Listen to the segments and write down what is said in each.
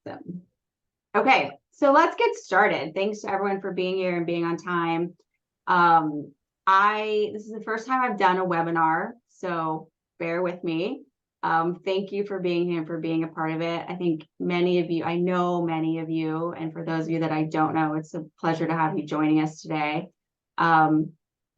Awesome. Okay, so let's get started. Thanks to everyone for being here and being on time. This is the first time I've done a webinar, so bear with me. Thank you for being here and for being a part of it. I think I know many of you, and for those of you that I don't know, it's a pleasure to have you joining us today.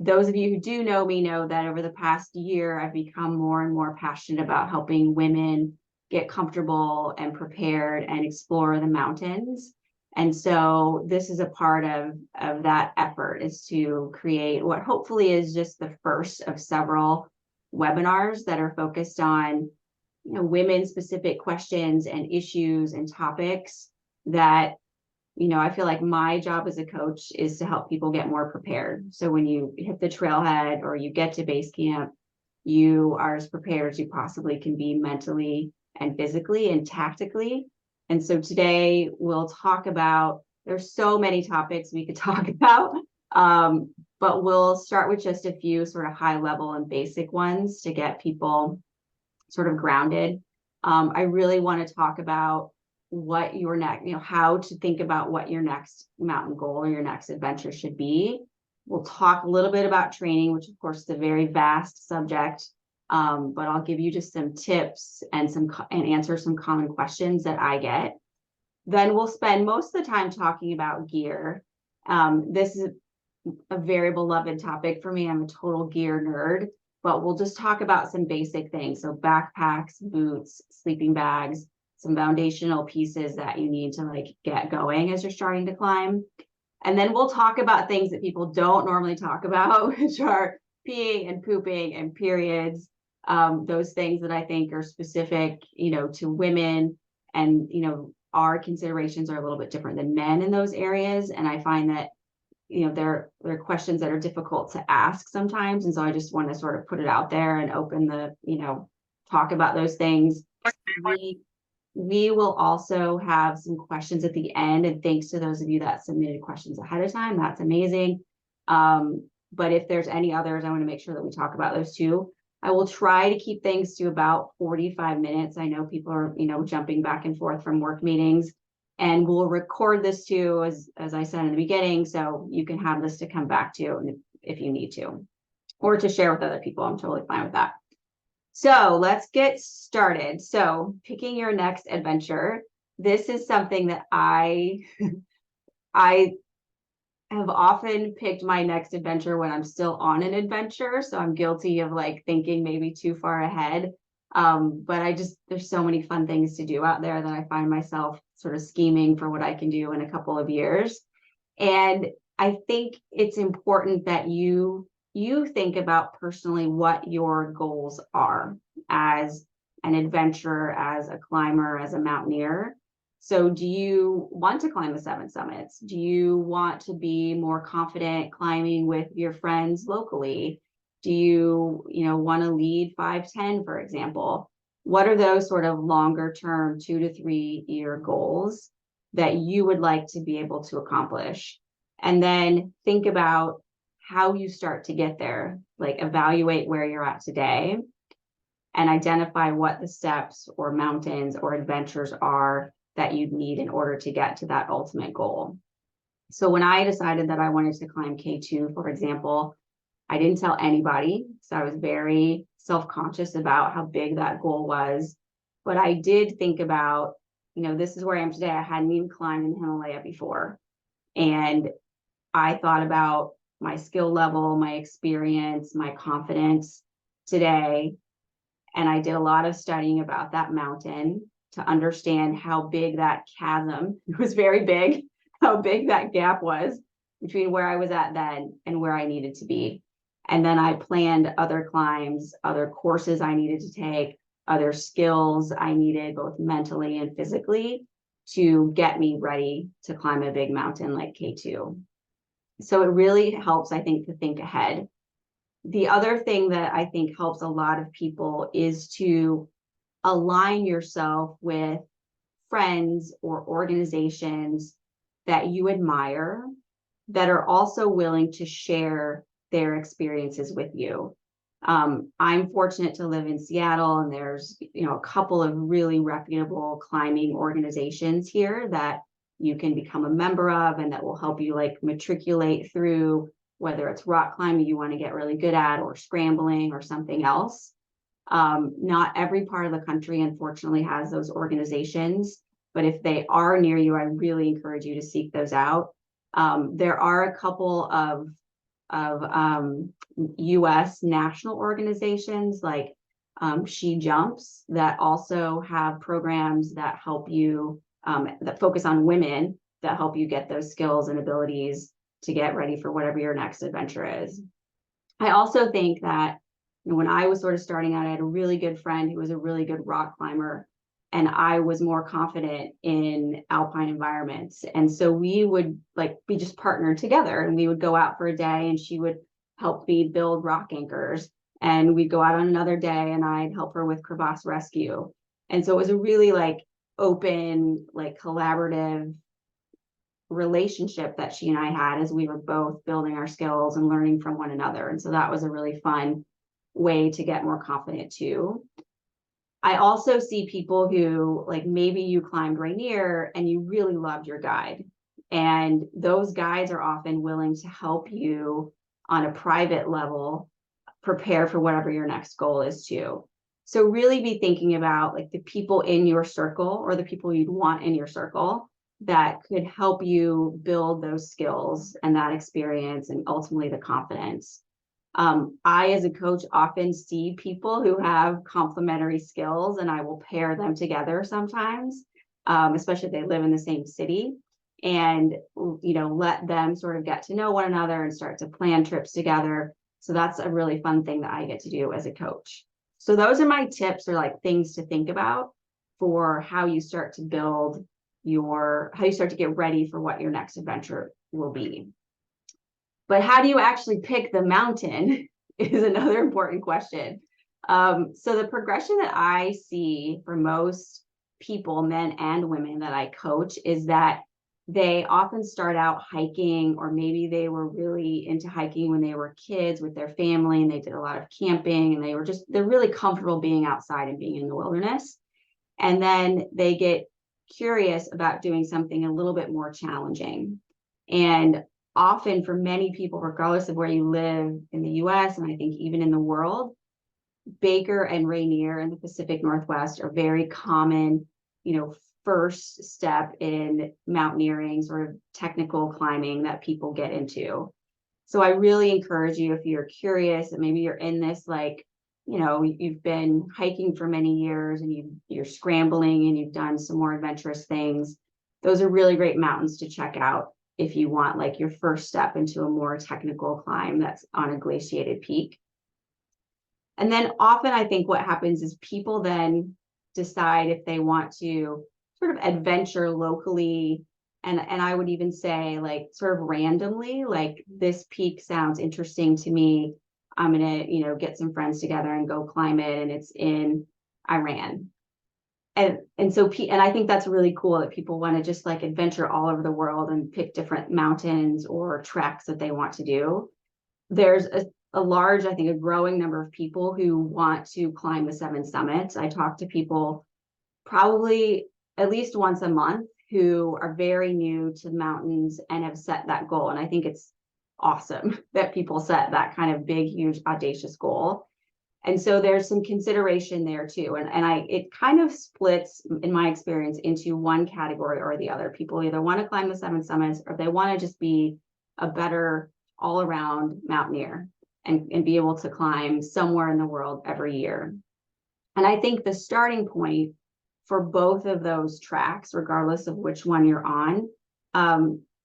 Those of you who do know me know that over the past year, I've become more and more passionate about helping women get comfortable and prepared and explore the mountains. And so this is a part of that effort, is to create what hopefully is just the first of several webinars that are focused on, women-specific questions and issues and topics that, I feel like my job as a coach is to help people get more prepared. So when you hit the trailhead or you get to base camp, you are as prepared as you possibly can be mentally and physically and tactically. And so today we'll talk about, there's so many topics we could talk about, but we'll start with just a few sort of high level and basic ones to get people sort of grounded. I really want to talk about what your next, how to think about what your next mountain goal or your next adventure should be. We'll talk a little bit about training, which of course is a very vast subject. But I'll give you just some tips and answer some common questions that I get. Then we'll spend most of the time talking about gear. This is a very beloved topic for me. I'm a total gear nerd, but we'll just talk about some basic things. So backpacks, boots, sleeping bags, some foundational pieces that you need to get going as you're starting to climb. And then we'll talk about things that people don't normally talk about, which are peeing and pooping and periods. Those things that I think are specific, to women, and, our considerations are a little bit different than men in those areas. And I find that, there are questions that are difficult to ask sometimes. And so I just want to sort of put it out there and open the, talk about those things. We will also have some questions at the end, and thanks to those of you that submitted questions ahead of time, that's amazing. But if there's any others, I want to make sure that we talk about those too. I will try to keep things to about 45 minutes. I know people are, jumping back and forth from work meetings, and we'll record this too, as I said in the beginning, so you can have this to come back to if you need to, or to share with other people. I'm totally fine with that. So let's get started. So picking your next adventure. This is something that I have often picked my next adventure when I'm still on an adventure. So I'm guilty of thinking maybe too far ahead. But there's so many fun things to do out there that I find myself sort of scheming for what I can do in a couple of years. And I think it's important that you think about personally what your goals are as an adventurer, as a climber, as a mountaineer. So do you want to climb the 7 summits? Do you want to be more confident climbing with your friends locally? Do you, want to lead 5-10, for example? What are those sort of longer term 2 to 3 year goals that you would like to be able to accomplish? And then think about how you start to get there, evaluate where you're at today and identify what the steps or mountains or adventures are that you'd need in order to get to that ultimate goal. So when I decided that I wanted to climb K2, for example, I didn't tell anybody. So I was very self-conscious about how big that goal was. But I did think about, this is where I am today. I hadn't even climbed in Himalaya before. And I thought about my skill level, my experience, my confidence today. And I did a lot of studying about that mountain to understand how big that chasm, it was very big, how big that gap was between where I was at then and where I needed to be. And then I planned other climbs, other courses I needed to take, other skills I needed both mentally and physically to get me ready to climb a big mountain like K2. So it really helps, I think, to think ahead. The other thing that I think helps a lot of people is to align yourself with friends or organizations that you admire that are also willing to share their experiences with you. I'm fortunate to live in Seattle, and there's, a couple of really reputable climbing organizations here that you can become a member of, and that will help you like matriculate through, whether it's rock climbing you want to get really good at, or scrambling, or something else. Not every part of the country, unfortunately, has those organizations, but if they are near you, I really encourage you to seek those out. There are a couple of US national organizations like She Jumps that also have programs that help you, that focus on women, that help you get those skills and abilities to get ready for whatever your next adventure is. I also think that when I was sort of starting out, I had a really good friend who was a really good rock climber, and I was more confident in alpine environments. And so we would be just partnered together, and we would go out for a day, and she would help me build rock anchors. And we'd go out on another day, and I'd help her with crevasse rescue. And so it was a really open, collaborative relationship that she and I had as we were both building our skills and learning from one another. And so that was a really fun way to get more confident too. I also see people who, maybe you climbed Rainier and you really loved your guide, and those guides are often willing to help you on a private level prepare for whatever your next goal is too. So really be thinking about the people in your circle, or the people you'd want in your circle, that could help you build those skills and that experience, and ultimately the confidence. I, as a coach, often see people who have complementary skills, and I will pair them together sometimes, especially if they live in the same city, and let them sort of get to know one another and start to plan trips together. So that's a really fun thing that I get to do as a coach. So those are my tips, or things to think about for how you start to build how you start to get ready for what your next adventure will be. But how do you actually pick the mountain is another important question. So the progression that I see for most people, men and women that I coach, is that they often start out hiking, or maybe they were really into hiking when they were kids with their family, and they did a lot of camping, and they're really comfortable being outside and being in the wilderness. And then they get curious about doing something a little bit more challenging. And often for many people, regardless of where you live in the US, and I think even in the world, Baker and Rainier in the Pacific Northwest are very common, first step in mountaineering, sort of technical climbing that people get into. So I really encourage you, if you're curious and maybe you're in this, you've been hiking for many years, and you're scrambling, and you've done some more adventurous things, those are really great mountains to check out if you want your first step into a more technical climb that's on a glaciated peak. And then often I think what happens is people then decide if they want to sort of adventure locally, and I would even say sort of randomly, this peak sounds interesting to me, I'm gonna get some friends together and go climb it, and it's in Iran. And so I think that's really cool that people want to just adventure all over the world and pick different mountains or treks that they want to do. There's a large, I think a growing number of people who want to climb the 7 summits. I talk to people probably at least once a month who are very new to mountains and have set that goal. And I think it's awesome that people set that kind of big, huge, audacious goal. And so there's some consideration there too. And it kind of splits, in my experience, into one category or the other. People either want to climb the 7 summits, or they want to just be a better all-around mountaineer and be able to climb somewhere in the world every year. And I think the starting point for both of those tracks, regardless of which one you're on,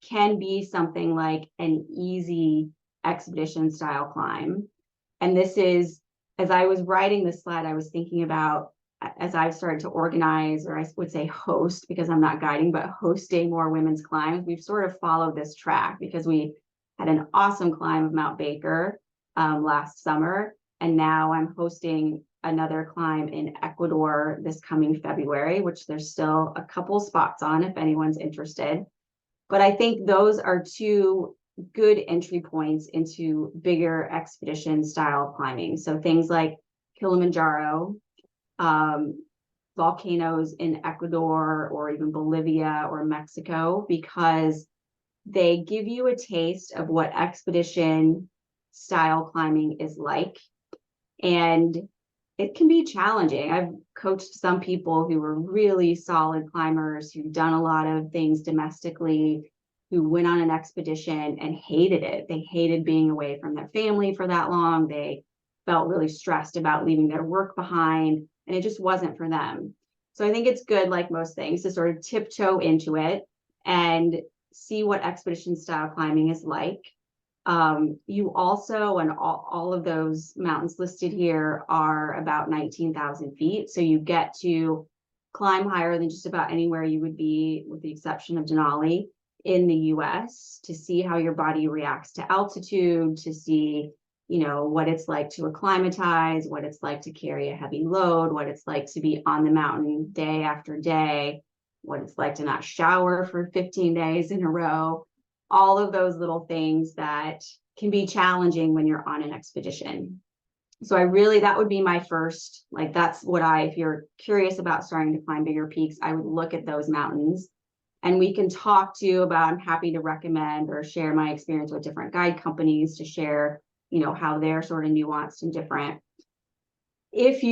can be something like an easy expedition style climb. And this is, as I was writing this slide, I was thinking about, as I've started to organize, or I would say host, because I'm not guiding, but hosting more women's climbs, we've sort of followed this track, because we had an awesome climb of Mount Baker last summer. And now I'm hosting another climb in Ecuador this coming February, which there's still a couple spots on if anyone's interested. But I think those are two good entry points into bigger expedition style climbing. So things like Kilimanjaro, volcanoes in Ecuador or even Bolivia or Mexico, because they give you a taste of what expedition style climbing is like. And it can be challenging. I've coached some people who were really solid climbers, who've done a lot of things domestically, who went on an expedition and hated it. They hated being away from their family for that long. They felt really stressed about leaving their work behind, and it just wasn't for them. So I think it's good, like most things, to sort of tiptoe into it and see what expedition style climbing is like. You also, and all of those mountains listed here are about 19,000 feet. So you get to climb higher than just about anywhere you would be, with the exception of Denali in the US, to see how your body reacts to altitude, to see, what it's like to acclimatize, what it's like to carry a heavy load, what it's like to be on the mountain day after day, what it's like to not shower for 15 days in a row. All of those little things that can be challenging when you're on an expedition. So that would be my first, that's what if you're curious about starting to climb bigger peaks, I would look at those mountains. And we can talk to you about, I'm happy to recommend or share my experience with different guide companies to share, how they're sort of nuanced and different. If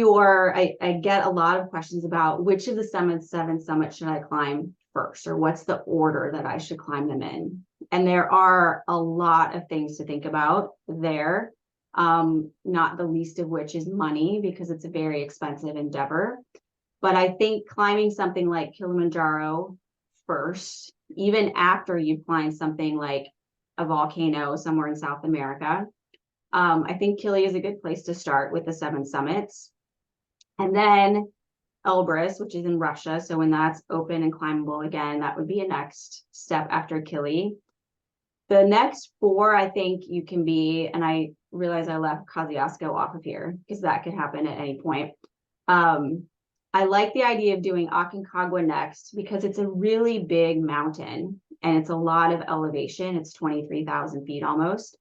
I get a lot of questions about which of the seven summits should I climb first, or what's the order that I should climb them in. And there are a lot of things to think about there, not the least of which is money, because it's a very expensive endeavor. But I think climbing something like Kilimanjaro first, even after you've climbed something like a volcano somewhere in South America, I think Kili is a good place to start with the 7 summits. And then Elbrus, which is in Russia. So when that's open and climbable again, that would be a next step after Kili. The next 4, I think you can be, and I realize I left Kosciuszko off of here because that could happen at any point. I like the idea of doing Aconcagua next because it's a really big mountain and it's a lot of elevation. It's 23,000 feet almost.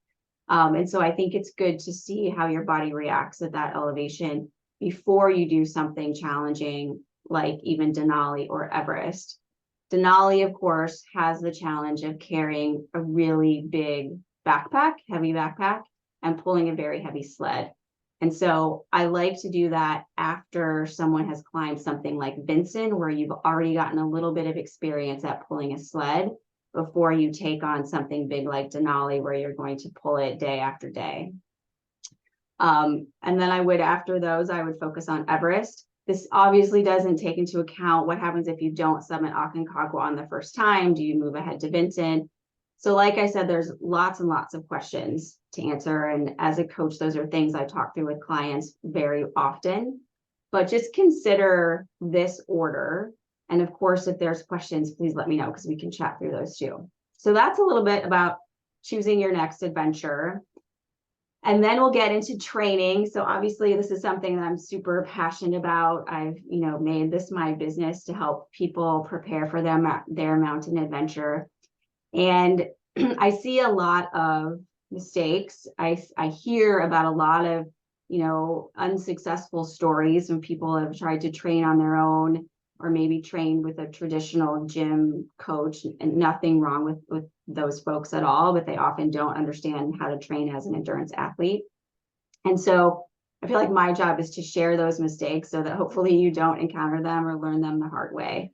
And so I think it's good to see how your body reacts at that elevation before you do something challenging like even Denali or Everest. Denali, of course, has the challenge of carrying a really big backpack, heavy backpack, and pulling a very heavy sled. And so I like to do that after someone has climbed something like Vinson, where you've already gotten a little bit of experience at pulling a sled, before you take on something big like Denali, where you're going to pull it day after day. And then after those, I would focus on Everest. This obviously doesn't take into account what happens if you don't summit Aconcagua on the first time. Do you move ahead to Vinson? So like I said, there's lots and lots of questions to answer. And as a coach, those are things I talk through with clients very often. But just consider this order. And of course, if there's questions, please let me know because we can chat through those too. So that's a little bit about choosing your next adventure. And then we'll get into training. So obviously, this is something that I'm super passionate about. I've, made this my business to help people prepare for their mountain adventure. And I see a lot of mistakes. I hear about a lot of, unsuccessful stories when people have tried to train on their own, or maybe trained with a traditional gym coach, and nothing wrong with those folks at all, but they often don't understand how to train as an endurance athlete. And so I feel like my job is to share those mistakes so that hopefully you don't encounter them or learn them the hard way.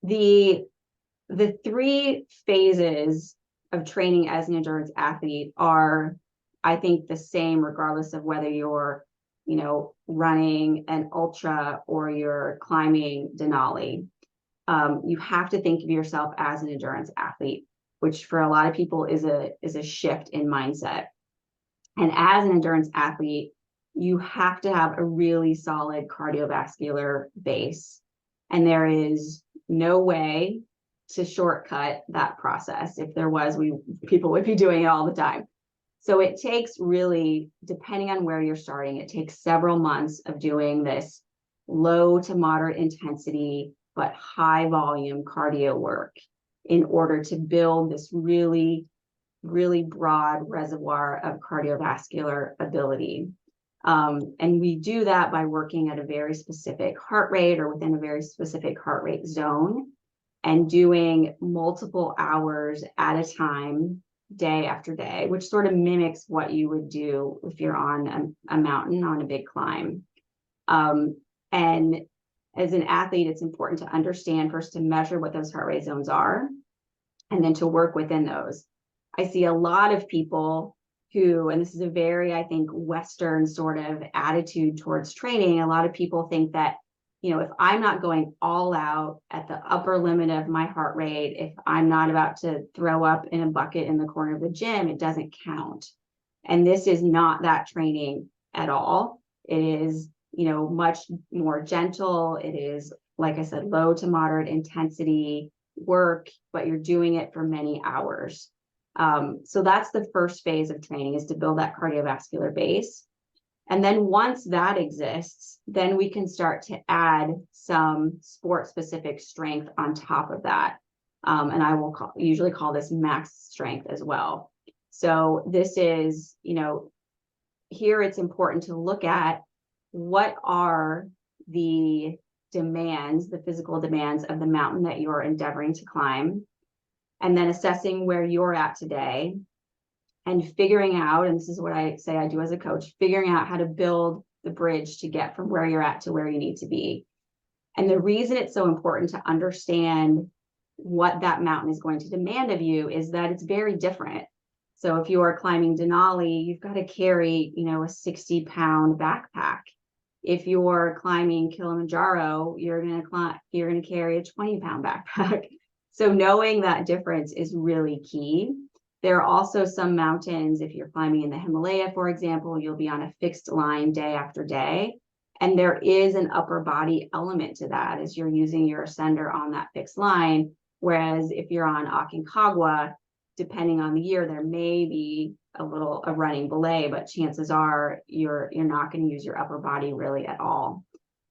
The 3 phases of training as an endurance athlete are, I think, the same regardless of whether you're running an ultra or you're climbing Denali. You have to think of yourself as an endurance athlete, which for a lot of people is a shift in mindset. And as an endurance athlete, you have to have a really solid cardiovascular base. And there is no way to shortcut that process. If there was, people would be doing it all the time. So it takes really, depending on where you're starting, it takes several months of doing this low to moderate intensity, but high volume cardio work in order to build this really really broad reservoir of cardiovascular ability. And we do that by working at a very specific heart rate or within a very specific heart rate zone and doing multiple hours at a time, day after day, which sort of mimics what you would do if you're on a mountain on a big climb. And as an athlete, it's important to understand first to measure what those heart rate zones are and then to work within those. I see a lot of people who, and this is a very, I think, Western sort of attitude towards training. A lot of people think that, you know, if I'm not going all out at the upper limit of my heart rate, if I'm not about to throw up in a bucket in the corner of the gym, it doesn't count. And this is not that training at all. It is, you know, much more gentle. It is, like I said, low to moderate intensity work, but you're doing it for many hours. So that's the first phase of training, is to build that cardiovascular base. And then once that exists, then we can start to add some sport-specific strength on top of that. And I will usually call this max strength as well. So this is, you know, here it's important to look at what are the demands, the physical demands of the mountain that you're endeavoring to climb, and then assessing where you're at today and figuring out, and this is what I say I do as a coach, figuring out how to build the bridge to get from where you're at to where you need to be. And the reason it's so important to understand what that mountain is going to demand of you is that it's very different. So if you are climbing Denali, you've got to carry, you know, a 60-pound backpack. If you're climbing Kilimanjaro, you're going to carry a 20-pound backpack. So knowing that difference is really key. There are also some mountains, if you're climbing in the Himalaya, for example, you'll be on a fixed line day after day. And there is an upper body element to that as you're using your ascender on that fixed line. Whereas if you're on Aconcagua, depending on the year, there may be a running belay, but chances are you're not going to use your upper body really at all.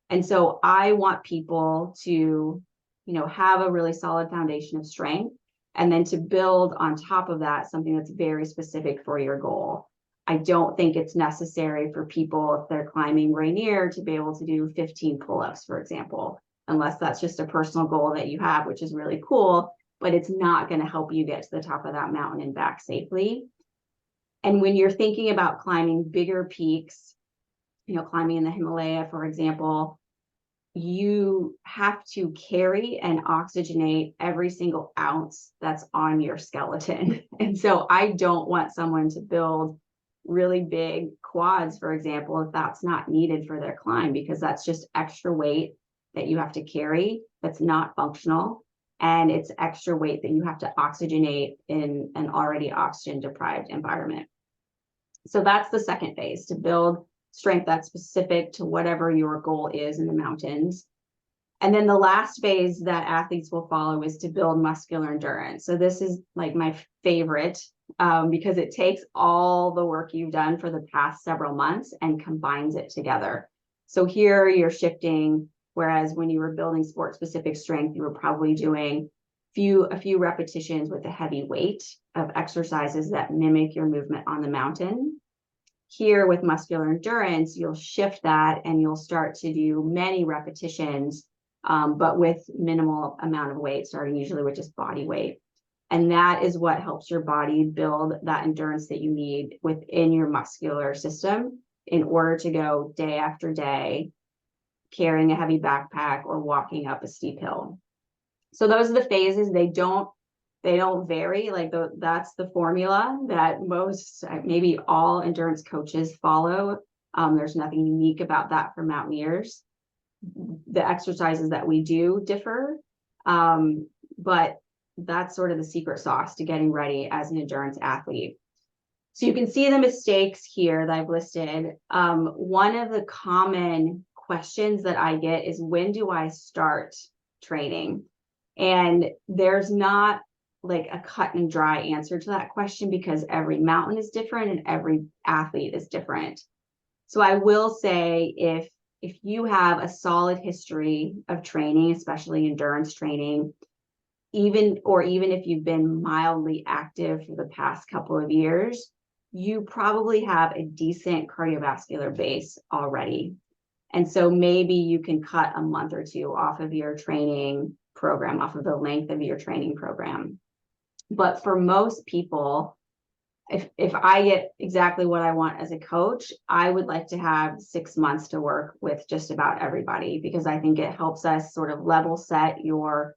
And so I want people to, you know, have a really solid foundation of strength, and then to build on top of that something that's very specific for your goal. I don't think it's necessary for people, if they're climbing Rainier, to be able to do 15 pull-ups, for example, unless that's just a personal goal that you have, which is really cool, but it's not going to help you get to the top of that mountain and back safely. And when you're thinking about climbing bigger peaks, you know, climbing in the Himalaya, for example, you have to carry and oxygenate every single ounce that's on your skeleton. And so I don't want someone to build really big quads, for example, if that's not needed for their climb, because that's just extra weight that you have to carry that's not functional. And it's extra weight that you have to oxygenate in an already oxygen deprived environment. So that's the second phase, to build strength that's specific to whatever your goal is in the mountains. And then the last phase that athletes will follow is to build muscular endurance. So this is like my favorite, because it takes all the work you've done for the past several months and combines it together. So here you're shifting, whereas when you were building sport-specific strength, you were probably doing a few repetitions with a heavy weight of exercises that mimic your movement on the mountain. Here with muscular endurance, you'll shift that and you'll start to do many repetitions, but with minimal amount of weight, starting usually with just body weight. And that is what helps your body build that endurance that you need within your muscular system in order to go day after day, carrying a heavy backpack or walking up a steep hill. So those are the phases. They don't vary. Like that's the formula that most, maybe all endurance coaches follow. There's nothing unique about that for mountaineers. The exercises that we do differ, but that's sort of the secret sauce to getting ready as an endurance athlete. So you can see the mistakes here that I've listed. One of the common questions that I get is, when do I start training? And there's not like a cut and dry answer to that question, because every mountain is different and every athlete is different. So I will say, if you have a solid history of training, especially endurance training, even if you've been mildly active for the past couple of years, you probably have a decent cardiovascular base already. And so maybe you can cut a month or two off of your training program, off of the length of your training program. But for most people, if I get exactly what I want as a coach, I would like to have 6 months to work with just about everybody, because I think it helps us sort of level set your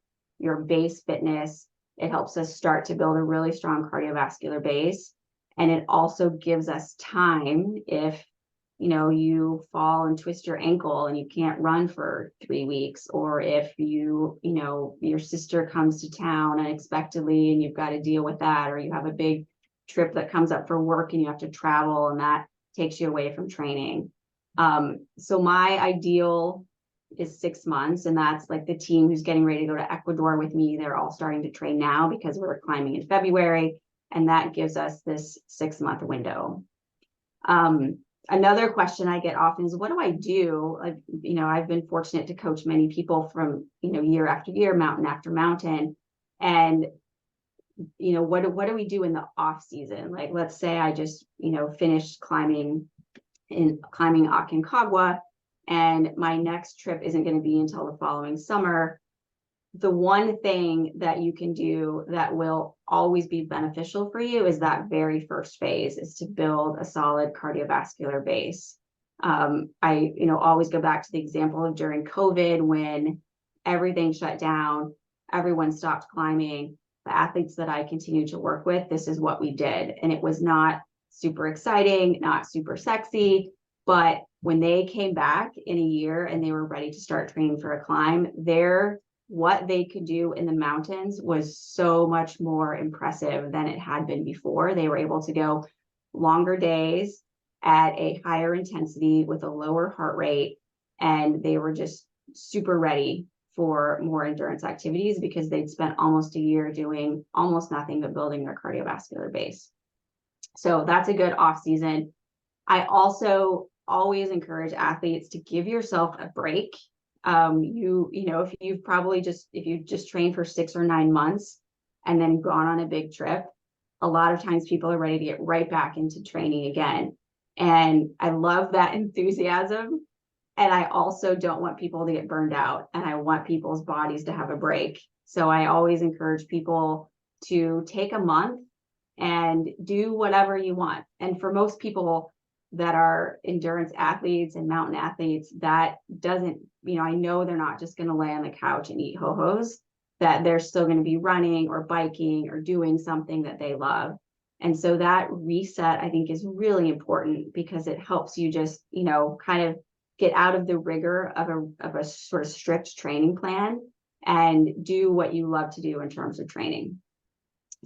base fitness. It helps us start to build a really strong cardiovascular base. And it also gives us time if you fall and twist your ankle and you can't run for 3 weeks, or if your sister comes to town unexpectedly and you've got to deal with that, or you have a big trip that comes up for work and you have to travel and that takes you away from training. So my ideal is 6 months, and that's like the team who's getting ready to go to Ecuador with me. They're all starting to train now because we're climbing in February, and that gives us this 6-month window. Another question I get often is, what do I do? Like, I've been fortunate to coach many people from, year after year, mountain after mountain. And, what do we do in the off season? Like, let's say I just, finished climbing Aconcagua, and my next trip isn't going to be until the following summer. The one thing that you can do that will always be beneficial for you is that very first phase, is to build a solid cardiovascular base. I always go back to the example of during COVID, when everything shut down, everyone stopped climbing. The athletes that I continue to work with, this is what we did. And it was not super exciting, not super sexy, but when they came back in a year and they were ready to start training for a climb, what they could do in the mountains was so much more impressive than it had been before. They were able to go longer days at a higher intensity with a lower heart rate, and they were just super ready for more endurance activities because they'd spent almost a year doing almost nothing but building their cardiovascular base. So that's a good off season. I also always encourage athletes to give yourself a break. If you've just trained for 6 or 9 months and then gone on a big trip, a lot of times people are ready to get right back into training again. And I love that enthusiasm. And I also don't want people to get burned out, and I want people's bodies to have a break. So I always encourage people to take a month and do whatever you want. And for most people that are endurance athletes and mountain athletes, that doesn't, I know they're not just going to lay on the couch and eat ho-hos, that they're still going to be running or biking or doing something that they love. And so that reset, I think, is really important, because it helps you just, kind of get out of the rigor of a sort of strict training plan and do what you love to do in terms of training.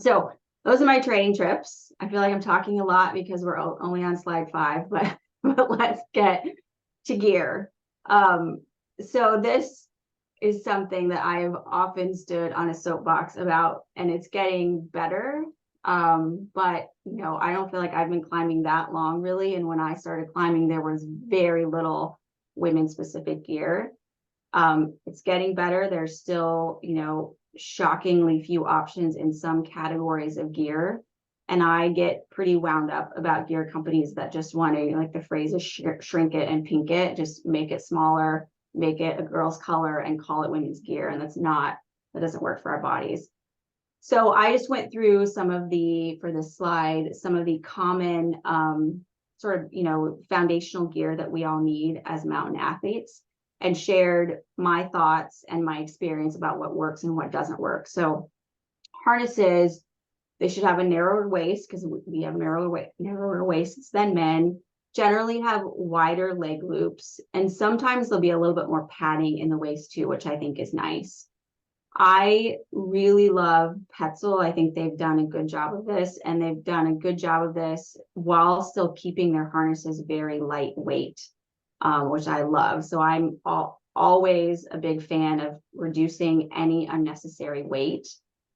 So those are my training trips. I feel like I'm talking a lot because we're only on slide 5, but let's get to gear. So this is something that I have often stood on a soapbox about, and it's getting better. But I don't feel like I've been climbing that long, really. And when I started climbing, there was very little women specific gear. It's getting better. There's still, shockingly few options in some categories of gear. And I get pretty wound up about gear companies that just want to, like the phrase is shrink it and pink it, just make it smaller, make it a girl's color and call it women's gear. And that doesn't work for our bodies. So I just went through for this slide, some of the common foundational gear that we all need as mountain athletes, and shared my thoughts and my experience about what works and what doesn't work. So harnesses, they should have a narrower waist, because we have narrower waists than men, generally have wider leg loops, and sometimes there'll be a little bit more padding in the waist too, which I think is nice. I really love Petzl. I think they've done a good job of this, and they've done a good job of this while still keeping their harnesses very lightweight, which I love. So I'm always a big fan of reducing any unnecessary weight.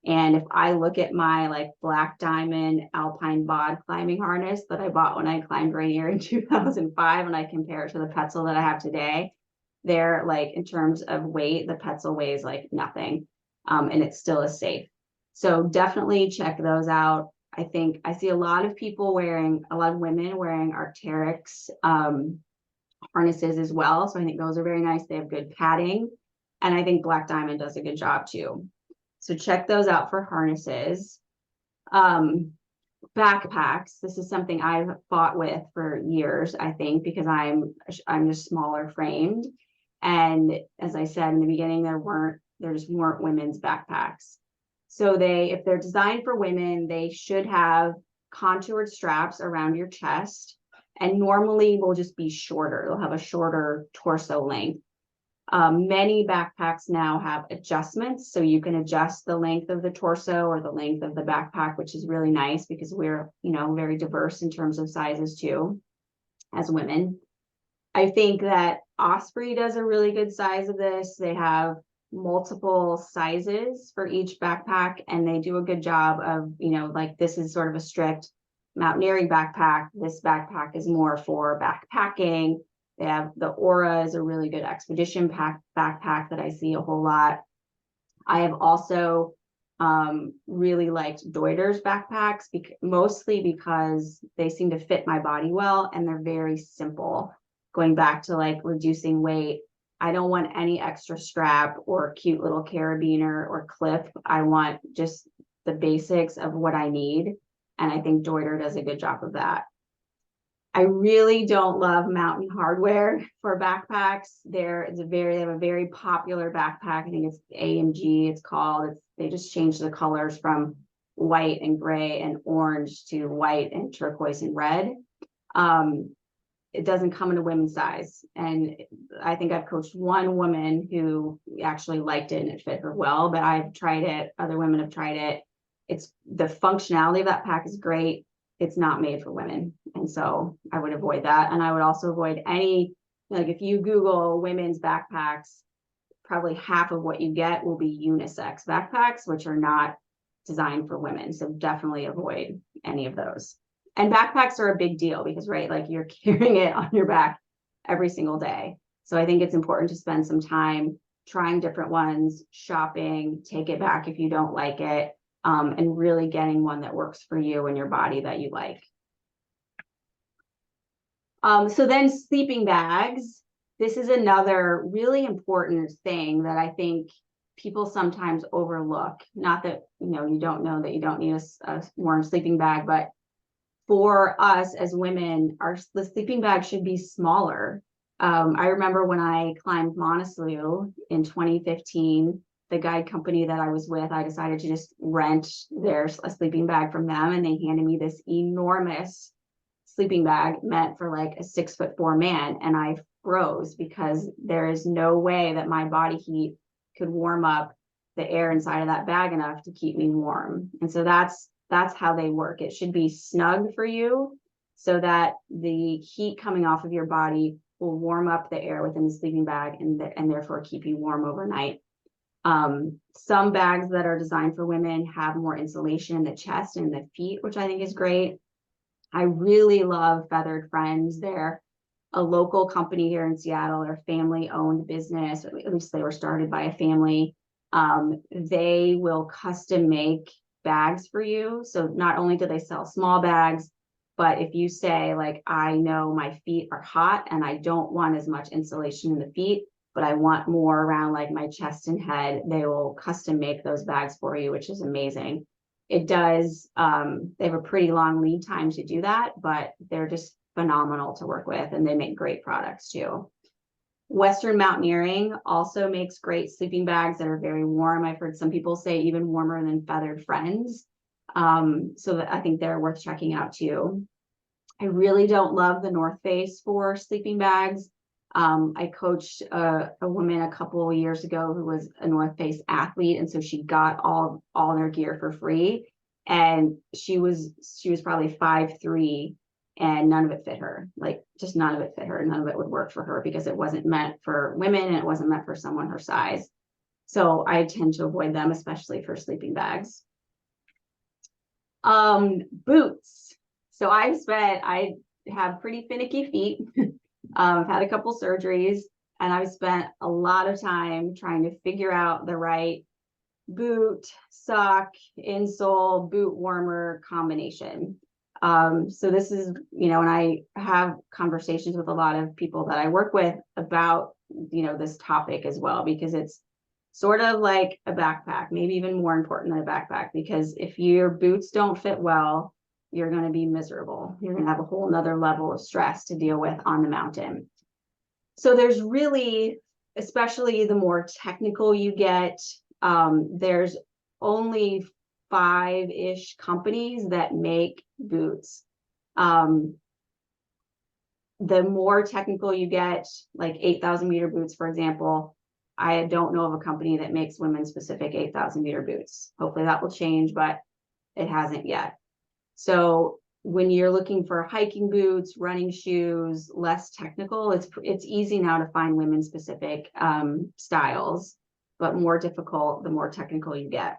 And if I look at my Black Diamond Alpine Bod climbing harness that I bought when I climbed Rainier in 2005, and I compare it to the Petzl that I have today, they're in terms of weight, the Petzl weighs like nothing. and it still is safe. So definitely check those out. I think I see a lot of women wearing Arc'teryx harnesses as well. So I think those are very nice. They have good padding. And I think Black Diamond does a good job too. So check those out for harnesses. Backpacks. This is something I've fought with for years, I think, because I'm just smaller framed. And as I said in the beginning, there just weren't women's backpacks. So if they're designed for women, they should have contoured straps around your chest, and normally will just be shorter. They'll have a shorter torso length. Many backpacks now have adjustments, so you can adjust the length of the torso or the length of the backpack, which is really nice because we're, very diverse in terms of sizes too, as women. I think that Osprey does a really good size of this. They have multiple sizes for each backpack, and they do a good job of, like this is sort of a strict mountaineering backpack. This backpack is more for backpacking. They have the Aura is a really good expedition backpack that I see a whole lot. I have also really liked Deuter's backpacks, mostly because they seem to fit my body well and they're very simple. Going back to like reducing weight, I don't want any extra strap or cute little carabiner or clip. I want just the basics of what I need. And I think Deuter does a good job of that. I really don't love Mountain Hardwear for backpacks. They have a very popular backpack. I think it's AMG, it's called. They just changed the colors from white and gray and orange to white and turquoise and red. It doesn't come in a women's size. And I think I've coached one woman who actually liked it and it fit her well, but I've tried it. Other women have tried it. The functionality of that pack is great. It's not made for women. And so I would avoid that. And I would also avoid if you Google women's backpacks, probably half of what you get will be unisex backpacks, which are not designed for women. So definitely avoid any of those. And backpacks are a big deal because, right, like you're carrying it on your back every single day. So I think it's important to spend some time trying different ones, shopping, take it back if you don't like it. And really getting one that works for you and your body that you like. So then sleeping bags. This is another really important thing that I think people sometimes overlook. Not that, you don't know that you don't need a warm sleeping bag, but for us as women, the sleeping bag should be smaller. I remember when I climbed Montesleo in 2015, the guide company that I was with, I decided to just rent a sleeping bag from them, and they handed me this enormous sleeping bag meant for like a 6'4" man. And I froze because there is no way that my body heat could warm up the air inside of that bag enough to keep me warm. And so that's how they work. It should be snug for you so that the heat coming off of your body will warm up the air within the sleeping bag and therefore keep you warm overnight. Some bags that are designed for women have more insulation in the chest and the feet, which I think is great. I really love Feathered Friends. They're a local company here in Seattle. They're a family-owned business, or at least they were started by a family. They will custom make bags for you. So not only do they sell small bags, but if you say like, I know my feet are hot and I don't want as much insulation in the feet, but I want more around like my chest and head, they will custom make those bags for you, which is amazing. It does, they have a pretty long lead time to do that, but they're just phenomenal to work with, and they make great products too. Western Mountaineering also makes great sleeping bags that are very warm. I've heard some people say even warmer than Feathered Friends. So I think they're worth checking out too. I really don't love the North Face for sleeping bags. I coached a woman a couple of years ago who was a North Face athlete, and so she got all their gear for free. And she was probably 5'3", and none of it fit her. Like just none of it fit her. None of it would work for her because it wasn't meant for women and it wasn't meant for someone her size. So I tend to avoid them, especially for sleeping bags. Boots. So I have pretty finicky feet. I've had a couple surgeries, and I've spent a lot of time trying to figure out the right boot, sock, insole, boot warmer combination. So this is, and I have conversations with a lot of people that I work with about, this topic as well, because it's sort of like a backpack, maybe even more important than a backpack, because if your boots don't fit well, you're going to be miserable. You're going to have a whole nother level of stress to deal with on the mountain. So there's really, especially the more technical you get, there's only 5-ish companies that make boots. The more technical you get, like 8,000 meter boots, for example, I don't know of a company that makes women specific 8,000 meter boots. Hopefully that will change, but it hasn't yet. So when you're looking for hiking boots, running shoes, less technical, it's easy now to find women specific styles, but more difficult the more technical you get.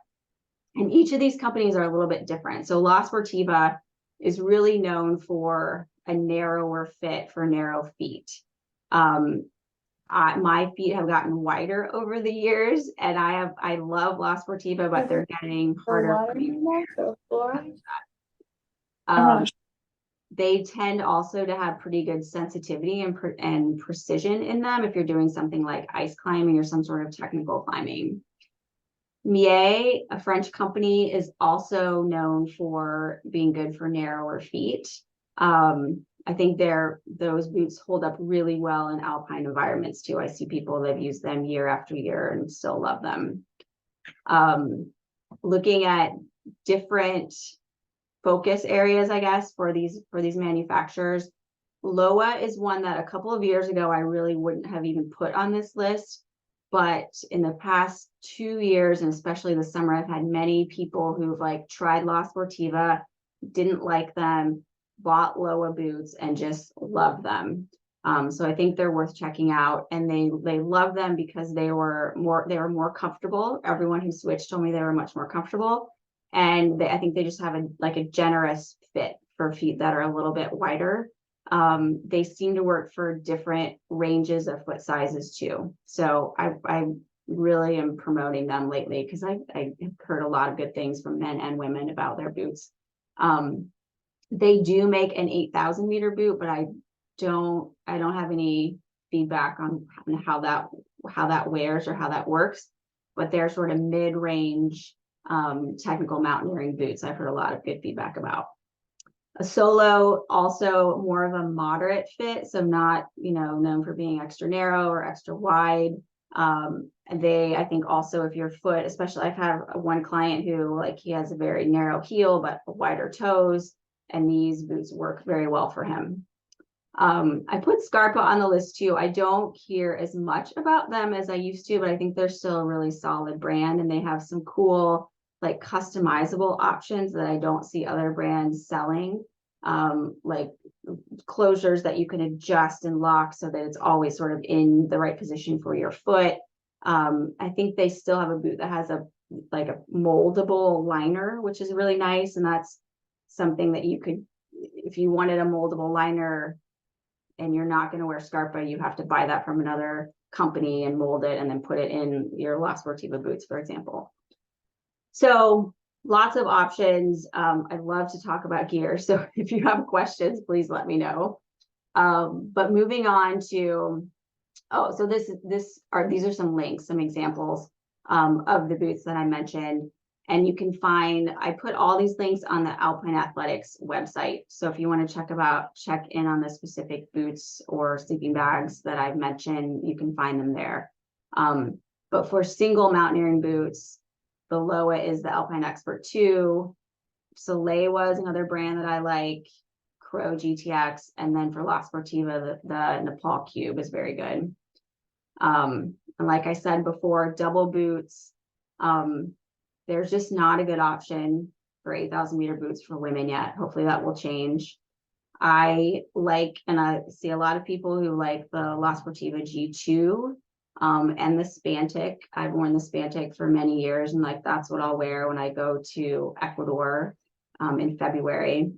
And each of these companies are a little bit different. So La Sportiva is really known for a narrower fit for narrow feet. My feet have gotten wider over the years, and I love La Sportiva, but they're getting harder for me. They tend also to have pretty good sensitivity and precision in them if you're doing something like ice climbing or some sort of technical climbing. Mier, a French company, is also known for being good for narrower feet. I think those boots hold up really well in alpine environments too. I see people that use them year after year and still love them. Looking at different focus areas, I guess, for these manufacturers, Loa is one that a couple of years ago I really wouldn't have even put on this list. But in the past 2 years, and especially this summer, I've had many people who've tried La Sportiva, didn't like them, bought Loa boots, and just love them. So I think they're worth checking out, and they love them because they were more comfortable. Everyone who switched told me they were much more comfortable, and I think they just have a generous fit for feet that are a little bit wider. They seem to work for different ranges of foot sizes too. So I really am promoting them lately because I have heard a lot of good things from men and women about their boots. They do make an 8,000 meter boot, but I don't have any feedback on how that wears or how that works. But they're sort of mid-range technical mountaineering boots I've heard a lot of good feedback about. A Solo, also more of a moderate fit, so not known for being extra narrow or extra wide. I think also if your foot, especially I've had one client who he has a very narrow heel but wider toes, and these boots work very well for him. I put Scarpa on the list too. I don't hear as much about them as I used to, but I think they're still a really solid brand, and they have some cool customizable options that I don't see other brands selling, like closures that you can adjust and lock so that it's always sort of in the right position for your foot. I think they still have a boot that has a moldable liner, which is really nice, and that's something that you could, if you wanted a moldable liner and you're not going to wear Scarpa, you have to buy that from another company and mold it and then put it in your La Sportiva boots, for example. So lots of options. I love to talk about gear. So if you have questions, please let me know. But moving on to, so these are some links, some examples of the boots that I mentioned. And you can find, I put all these links on the Alpine Athletics website. So if you want to check in on the specific boots or sleeping bags that I've mentioned, you can find them there. But for single mountaineering boots, the Loa is the Alpine Expert 2. Soleil was another brand that I like. Crow GTX, and then for La Sportiva, the Nepal Cube is very good. And like I said before, double boots. There's just not a good option for 8,000 meter boots for women yet. Hopefully that will change. I see a lot of people who like the La Sportiva G2 and the Spantic. I've worn the Spantic for many years, and that's what I'll wear when I go to Ecuador in February.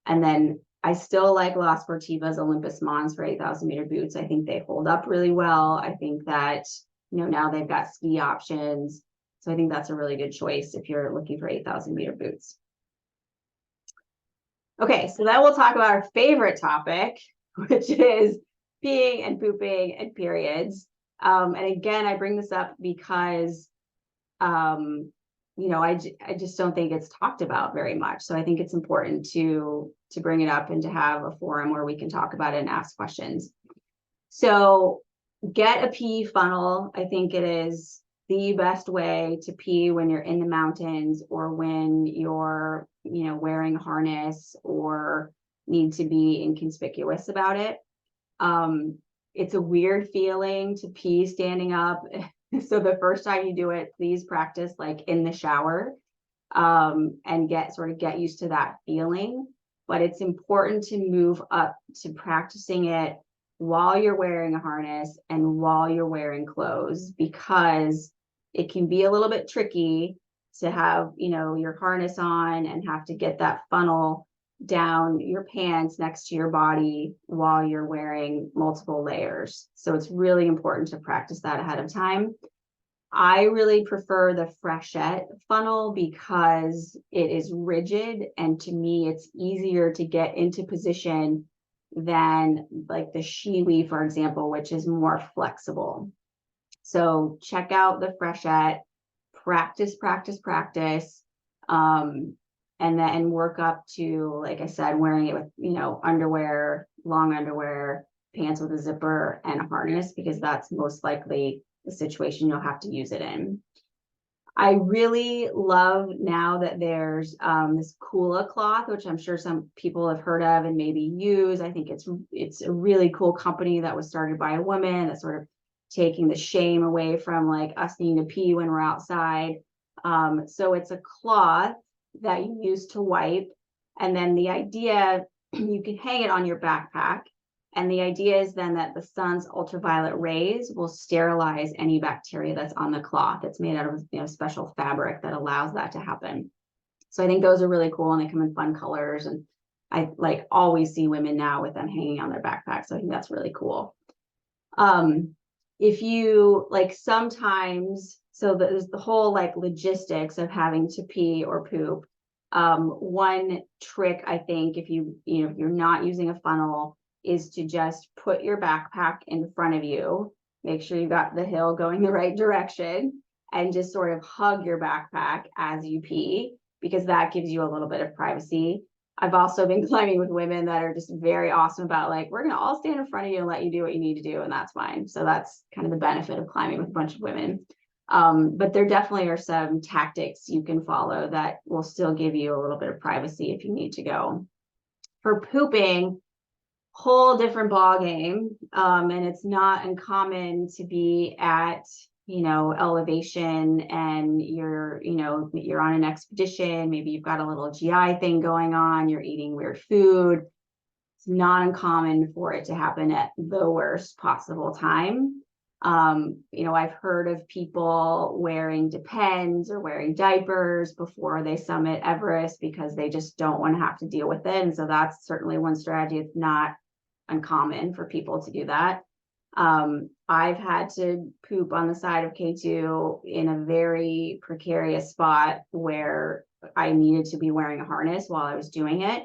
And then I still like La Sportiva's Olympus Mons for 8,000 meter boots. I think they hold up really well. I think that now they've got ski options. So I think that's a really good choice if you're looking for 8,000-meter boots. Okay, so then we'll talk about our favorite topic, which is peeing and pooping and periods. And again, I bring this up because, I just don't think it's talked about very much. So I think it's important to bring it up and to have a forum where we can talk about it and ask questions. So get a pee funnel. I think it is the best way to pee when you're in the mountains or when you're, wearing a harness or need to be inconspicuous about it. It's a weird feeling to pee standing up. So the first time you do it, please practice like in the shower, and get used to that feeling. But it's important to move up to practicing it while you're wearing a harness and while you're wearing clothes, because it can be a little bit tricky to have, your harness on and have to get that funnel down your pants next to your body while you're wearing multiple layers. So it's really important to practice that ahead of time. I really prefer the freshette funnel because it is rigid, and to me it's easier to get into position than like the Shiwi, for example, which is more flexible. So check out the freshette, practice, and then work up to, like I said, wearing it with, underwear, long underwear, pants with a zipper, and a harness, because that's most likely the situation you'll have to use it in. I really love now that there's this Kula cloth, which I'm sure some people have heard of and maybe use. I think it's a really cool company that was started by a woman that's sort of taking the shame away from like us needing to pee when we're outside. So it's a cloth that you use to wipe. And then the idea, you can hang it on your backpack. And the idea is then that the sun's ultraviolet rays will sterilize any bacteria that's on the cloth. It's made out of special fabric that allows that to happen. So I think those are really cool, and they come in fun colors. And I like always see women now with them hanging on their backpack. So I think that's really cool. If you like sometimes, so there's the whole like logistics of having to pee or poop. One trick, I think, if if you're not using a funnel, is to just put your backpack in front of you, make sure you got the hill going the right direction, and just sort of hug your backpack as you pee, because that gives you a little bit of privacy. I've also been climbing with women that are just very awesome about like, we're going to all stand in front of you and let you do what you need to do, and that's fine. So that's kind of the benefit of climbing with a bunch of women. But there definitely are some tactics you can follow that will still give you a little bit of privacy if you need to go. For pooping, whole different ball game, and it's not uncommon to be at elevation, and you're on an expedition, maybe you've got a little GI thing going on, you're eating weird food. It's not uncommon for it to happen at the worst possible time. I've heard of people wearing Depends or wearing diapers before they summit Everest because they just don't want to have to deal with it. And so that's certainly one strategy. It's not uncommon for people to do that. I've had to poop on the side of K2 in a very precarious spot where I needed to be wearing a harness while I was doing it.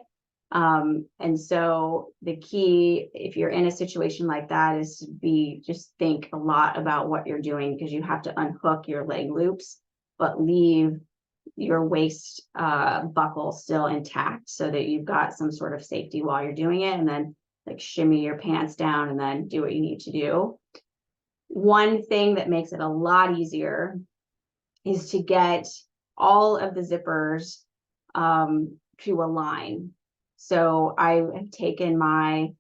And so the key, if you're in a situation like that, is to just think a lot about what you're doing, because you have to unhook your leg loops, but leave your waist buckle still intact so that you've got some sort of safety while you're doing it, and then like shimmy your pants down and then do what you need to do. One thing that makes it a lot easier is to get all of the zippers to align. So I have taken my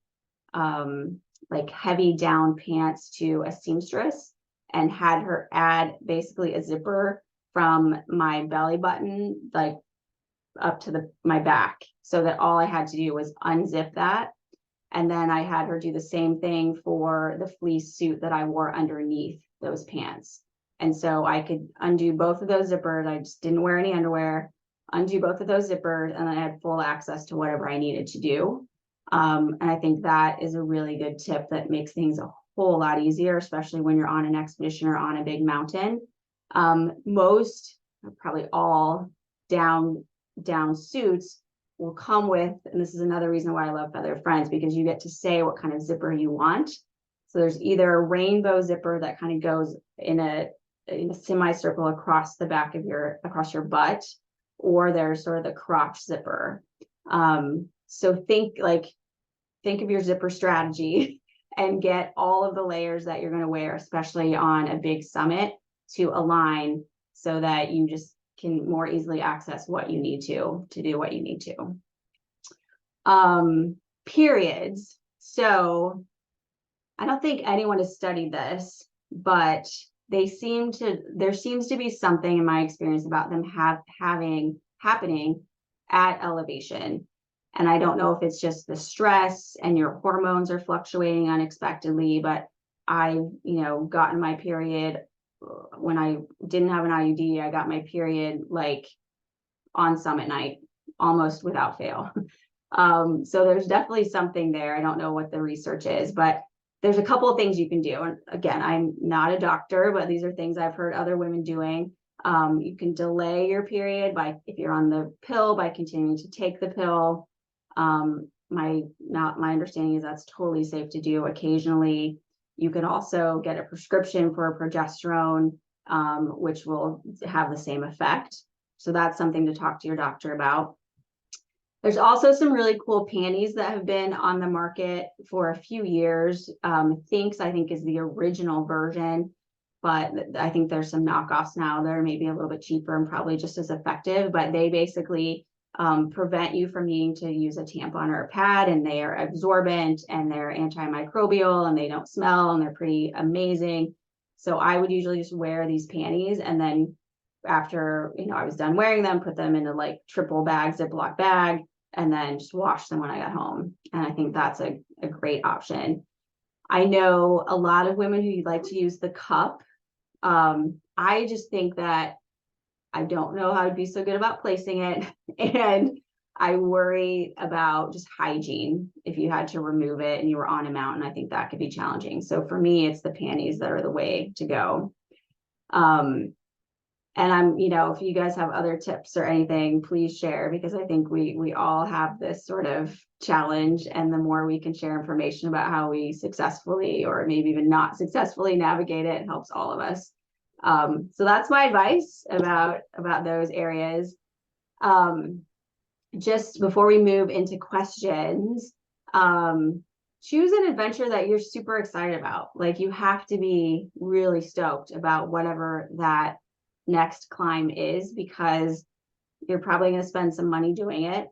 like heavy down pants to a seamstress and had her add basically a zipper from my belly button like up to my back, so that all I had to do was unzip that. And then I had her do the same thing for the fleece suit that I wore underneath those pants. And so I could undo both of those zippers. I just didn't wear any underwear, undo both of those zippers, and then I had full access to whatever I needed to do. And I think that is a really good tip that makes things a whole lot easier, especially when you're on an expedition or on a big mountain. Most, probably all down suits will come with, and this is another reason why I love Feather Friends, because you get to say what kind of zipper you want. So there's either a rainbow zipper that kind of goes in a semicircle across the back of across your butt, or there's sort of the crotch zipper. So think of your zipper strategy and get all of the layers that you're going to wear, especially on a big summit, to align so that you just can more easily access what you need to do what you need to. Periods. So I don't think anyone has studied this, but there seems to be something in my experience about them happening at elevation. And I don't know if it's just the stress and your hormones are fluctuating unexpectedly, but I, gotten my period when I didn't have an IUD. I got my period like on summit night, almost without fail. So there's definitely something there. I don't know what the research is, but there's a couple of things you can do. And again, I'm not a doctor, but these are things I've heard other women doing. You can delay your period if you're on the pill, by continuing to take the pill. My understanding is that's totally safe to do occasionally. You can also get a prescription for a progesterone, which will have the same effect. So that's something to talk to your doctor about. There's also some really cool panties that have been on the market for a few years. Thinx, I think, is the original version, but I think there's some knockoffs now that are maybe a little bit cheaper and probably just as effective, but they basically prevent you from needing to use a tampon or a pad, and they are absorbent and they're antimicrobial and they don't smell and they're pretty amazing. So I would usually just wear these panties, and then after I was done wearing them, put them in a like triple bag, Ziploc bag, and then just wash them when I got home. And I think that's a great option. I know a lot of women who like to use the cup. I just think that I don't know how to be so good about placing it. And I worry about just hygiene. If you had to remove it and you were on a mountain, I think that could be challenging. So for me, it's the panties that are the way to go. And I'm, if you guys have other tips or anything, please share, because I think we all have this sort of challenge, and the more we can share information about how we successfully, or maybe even not successfully, navigate it, helps all of us. So that's my advice about those areas. Just before we move into questions, choose an adventure that you're super excited about. Like, you have to be really stoked about whatever that next climb is, because you're probably going to spend some money doing it,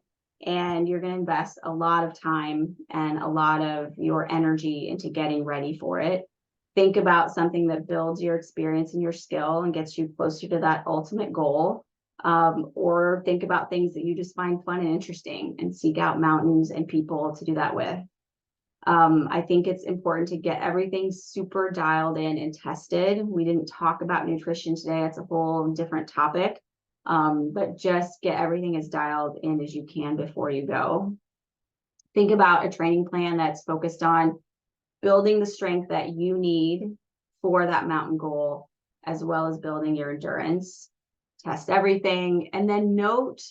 and you're going to invest a lot of time and a lot of your energy into getting ready for it. Think about something that builds your experience and your skill and gets you closer to that ultimate goal. Or think about things that you just find fun and interesting, and seek out mountains and people to do that with. I think it's important to get everything super dialed in and tested. We didn't talk about nutrition today. It's a whole different topic. But just get everything as dialed in as you can before you go. Think about a training plan that's focused on building the strength that you need for that mountain goal, as well as building your endurance. Test everything, and then note.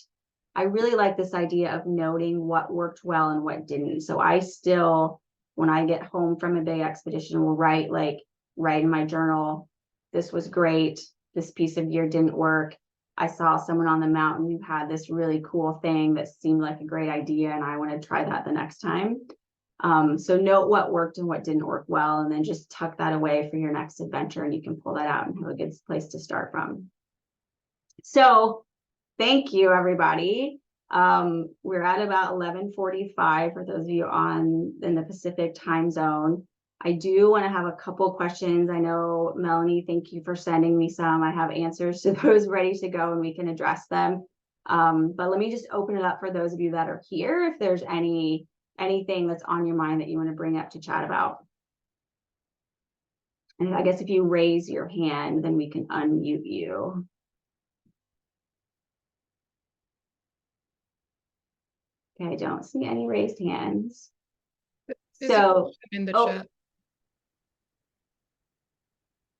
I really like this idea of noting what worked well and what didn't. So I still, when I get home from a big expedition, will write in my journal, this was great, this piece of gear didn't work. I saw someone on the mountain who had this really cool thing that seemed like a great idea, and I want to try that the next time. So note what worked and what didn't work well, and then just tuck that away for your next adventure, and you can pull that out and have a good place to start from. So thank you, everybody. We're at about 11:45 for those of you in the Pacific time zone. I do want to have a couple questions. I know, Melanie, thank you for sending me some. I have answers to those ready to go, and we can address them. But let me just open it up for those of you that are here, if there's anything that's on your mind that you want to bring up to chat about. And I guess if you raise your hand, then we can unmute you. Okay, I don't see any raised hands. So in the chat.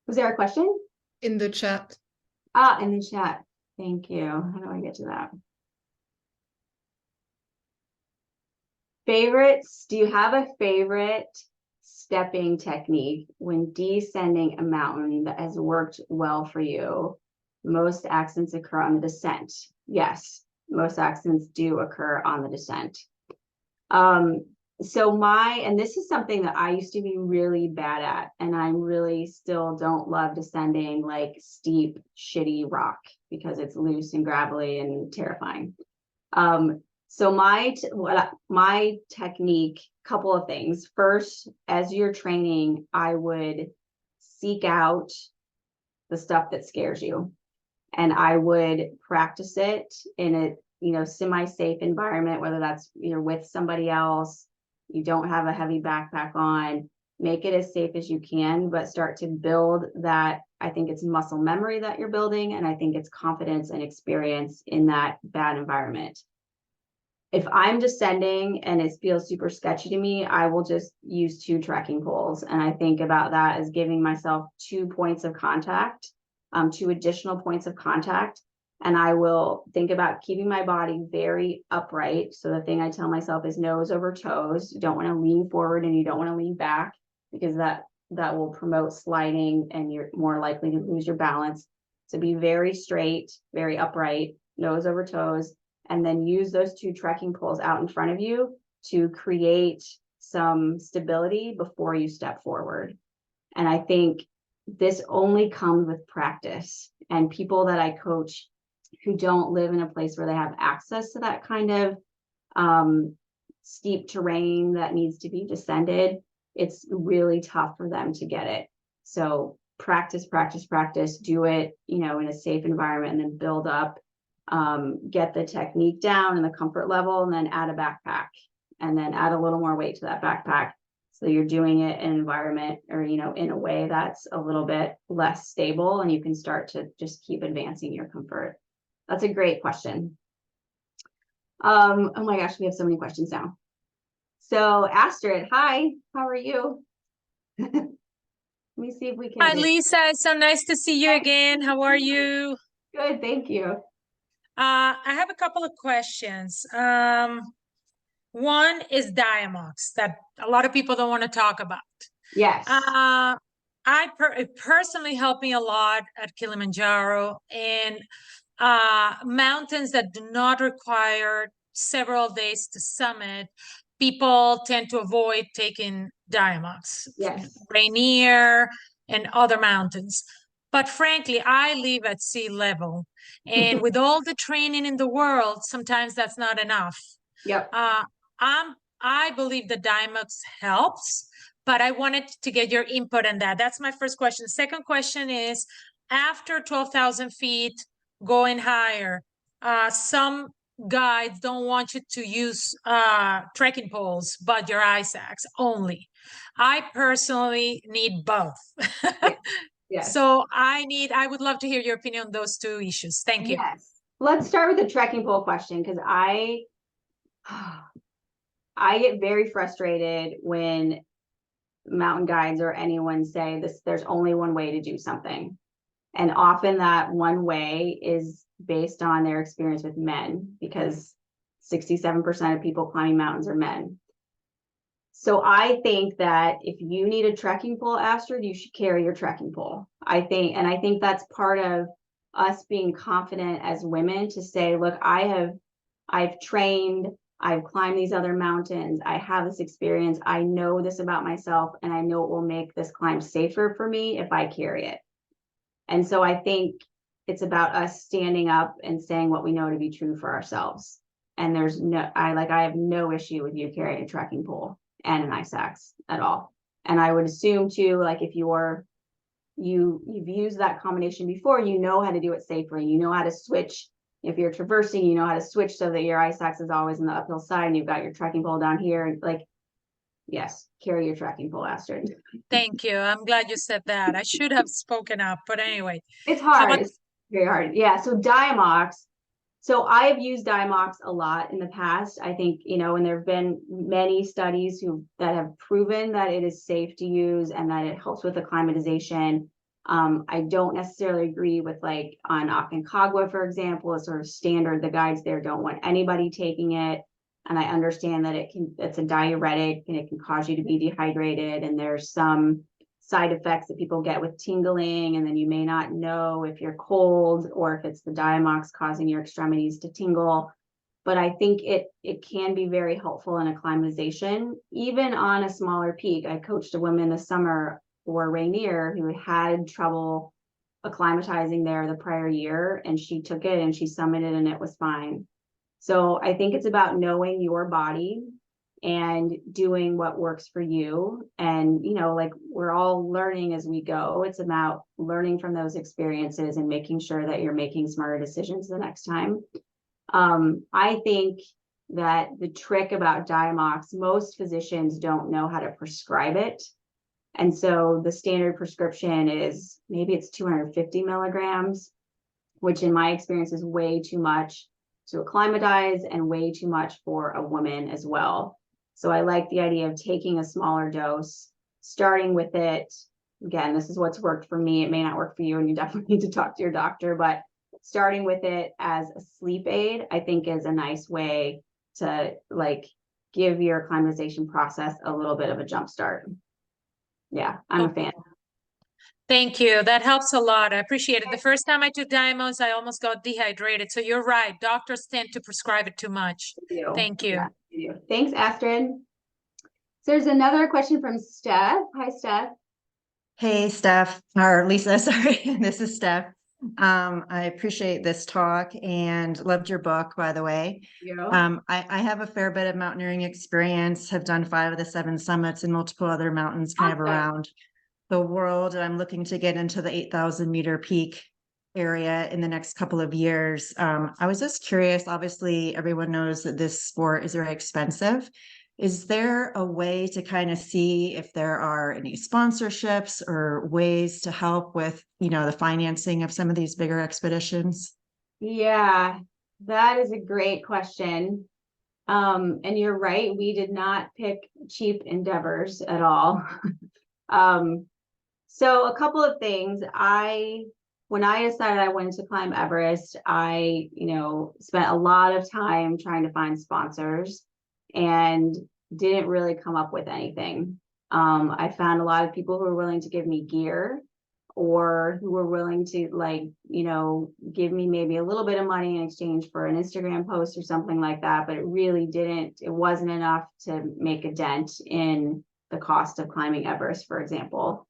Was there a question? In the chat. In the chat. Thank you. How do I get to that? Favorites? Do you have a favorite stepping technique when descending a mountain that has worked well for you? Most accidents occur on the descent. Yes, most accidents do occur on the descent. So and this is something that I used to be really bad at, and I really still don't love descending like steep, shitty rock because it's loose and gravelly and terrifying. So my technique, couple of things. First, as you're training, I would seek out the stuff that scares you, and I would practice it in a semi-safe environment, whether that's you're with somebody else, you don't have a heavy backpack on, make it as safe as you can, but start to build that. I think it's muscle memory that you're building, and I think it's confidence and experience in that bad environment. If I'm descending and it feels super sketchy to me, I will just use 2 trekking poles. And I think about that as giving myself 2 points of contact, 2 additional points of contact. And I will think about keeping my body very upright. So the thing I tell myself is nose over toes. You don't want to lean forward and you don't want to lean back, because that will promote sliding and you're more likely to lose your balance. So be very straight, very upright, nose over toes, and then use those 2 trekking poles out in front of you to create some stability before you step forward. And I think this only comes with practice. And people that I coach who don't live in a place where they have access to that kind of steep terrain that needs to be descended, it's really tough for them to get it. So practice, do it, in a safe environment, and then build up, get the technique down and the comfort level, and then add a backpack, and then add a little more weight to that backpack. So you're doing it in an environment or, in a way that's a little bit less stable, and you can start to just keep advancing your comfort. That's a great question. Oh my gosh, we have so many questions now. So Astrid, hi, how are you? Let me see if we can. Hi, Lisa. It's so nice to see you again. How are you? Good, thank you. I have a couple of questions. One is Diamox that a lot of people don't want to talk about. Yes. It personally helped me a lot at Kilimanjaro, and mountains that do not require several days to summit, people tend to avoid taking Diamox. Yes. Rainier and other mountains. But frankly, I live at sea level, and with all the training in the world, sometimes that's not enough. Yep. I believe the Diamox helps, but I wanted to get your input on that. That's my first question. Second question is, after 12,000 feet, going higher, some guides don't want you to use trekking poles, but your ice axe only. I personally need both. Yes. So I would love to hear your opinion on those 2 issues. Thank you. Yes. Let's start with the trekking pole question, because I get very frustrated when mountain guides or anyone say there's only one way to do something. And often that one way is based on their experience with men, because 67% of people climbing mountains are men. So I think that if you need a trekking pole, Astrid, you should carry your trekking pole. I think that's part of us being confident as women to say, look, I've trained, I've climbed these other mountains, I have this experience, I know this about myself, and I know it will make this climb safer for me if I carry it. And so I think it's about us standing up and saying what we know to be true for ourselves. And I have no issue with you carrying a trekking pole and an ice axe at all. And I would assume too, like if you've used that combination before, you know how to do it safely. You know how to switch. If you're traversing, you know how to switch so that your ice axe is always on the uphill side and you've got your trekking pole down here. Like, yes, carry your trekking pole, Astrid. Thank you. I'm glad you said that. I should have spoken up, but anyway. It's hard. It's very hard. Yeah. So Diamox. So I have used Diamox a lot in the past. I think, and there have been many studies that have proven that it is safe to use and that it helps with acclimatization. I don't necessarily agree with like on Aconcagua, for example, is sort of standard. The guides there don't want anybody taking it. And I understand that it's a diuretic and it can cause you to be dehydrated. And there's some side effects that people get with tingling. And then you may not know if you're cold or if it's the Diamox causing your extremities to tingle. But I think it can be very helpful in acclimatization, even on a smaller peak. I coached a woman this summer for Rainier who had trouble acclimatizing there the prior year, and she took it and she summited and it was fine. So I think it's about knowing your body and doing what works for you. And, you know, like we're all learning as we go. It's about learning from those experiences and making sure that you're making smarter decisions the next time. I think that the trick about Diamox, most physicians don't know how to prescribe it. And so the standard prescription is maybe it's 250 milligrams, which in my experience is way too much to acclimatize and way too much for a woman as well. So I like the idea of taking a smaller dose, starting with it. Again, this is what's worked for me. It may not work for you, and you definitely need to talk to your doctor, but starting with it as a sleep aid, I think is a nice way to like give your acclimatization process a little bit of a jump start. Yeah, I'm a fan. Thank you. That helps a lot. I appreciate it. The first time I took Diamonds, I almost got dehydrated. So you're right. Doctors tend to prescribe it too much. Thank you. Yeah, you do. Thanks, Astrid. So there's another question from Steph. Hi, Steph. Hey, Steph, or Lisa, sorry, this is Steph. I appreciate this talk and loved your book, by the way. I have a fair bit of mountaineering experience, have done 5 of the 7 summits and multiple other mountains kind of around the world. And I'm looking to get into the 8,000 meter peak area in the next couple of years. I was just curious, obviously everyone knows that this sport is very expensive. Is there a way to kind of see if there are any sponsorships or ways to help with, you know, the financing of some of these bigger expeditions? Yeah, that is a great question. And you're right, we did not pick cheap endeavors at all. So a couple of things. When I decided I wanted to climb Everest, I, you know, spent a lot of time trying to find sponsors and didn't really come up with anything. I found a lot of people who were willing to give me gear or who were willing to, like, you know, give me maybe a little bit of money in exchange for an Instagram post or something like that, but it wasn't enough to make a dent in the cost of climbing Everest, for example.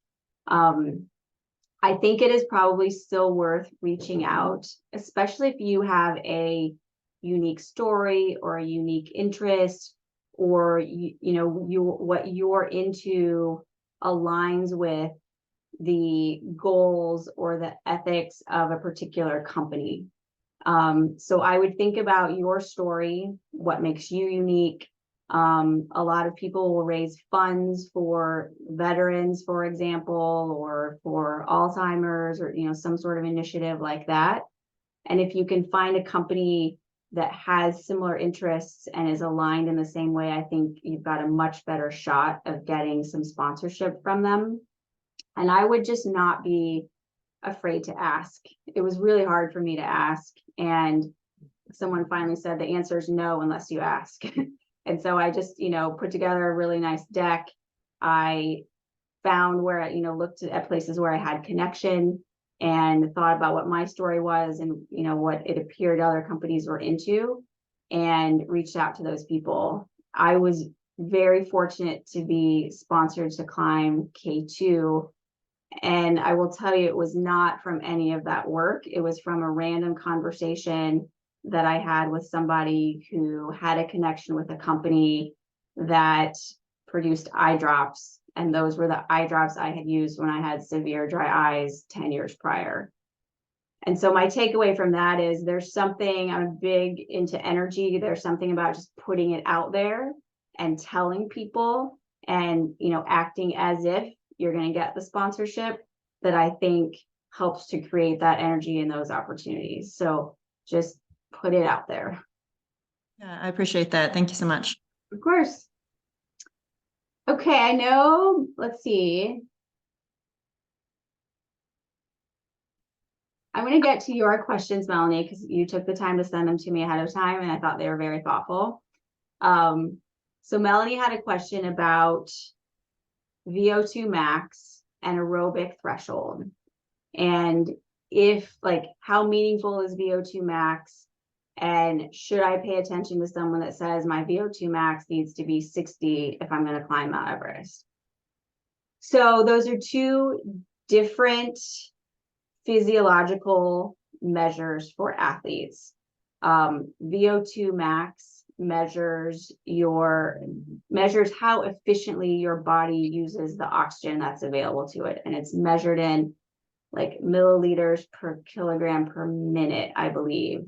I think it is probably still worth reaching out, especially if you have a unique story or a unique interest, or what you're into aligns with the goals or the ethics of a particular company. So I would think about your story, what makes you unique. A lot of people will raise funds for veterans, for example, or for Alzheimer's, or, you know, some sort of initiative like that. And if you can find a company that has similar interests and is aligned in the same way, I think you've got a much better shot of getting some sponsorship from them. And I would just not be afraid to ask. It was really hard for me to ask. And someone finally said the answer is no unless you ask. And so I just, you know, put together a really nice deck. I found where I, you know, looked at places where I had connection and thought about what my story was and, you know, what it appeared other companies were into, and reached out to those people. I was very fortunate to be sponsored to climb K2. And I will tell you, it was not from any of that work. It was from a random conversation that I had with somebody who had a connection with a company that produced eye drops. And those were the eye drops I had used when I had severe dry eyes 10 years prior. And so my takeaway from that is I'm big into energy. There's something about just putting it out there and telling people and, you know, acting as if you're going to get the sponsorship that I think helps to create that energy and those opportunities. So just put it out there. Yeah, I appreciate that. Thank you so much. Of course. Okay, I know, let's see. I'm going to get to your questions, Melanie, because you took the time to send them to me ahead of time, and I thought they were very thoughtful. So Melanie had a question about VO2 max and aerobic threshold. And if, like, how meaningful is VO2 max? And should I pay attention to someone that says my VO2 max needs to be 60 if I'm going to climb Mount Everest? So those are two different physiological measures for athletes. VO2 max measures how efficiently your body uses the oxygen that's available to it, and it's measured in like milliliters per kilogram per minute, I believe.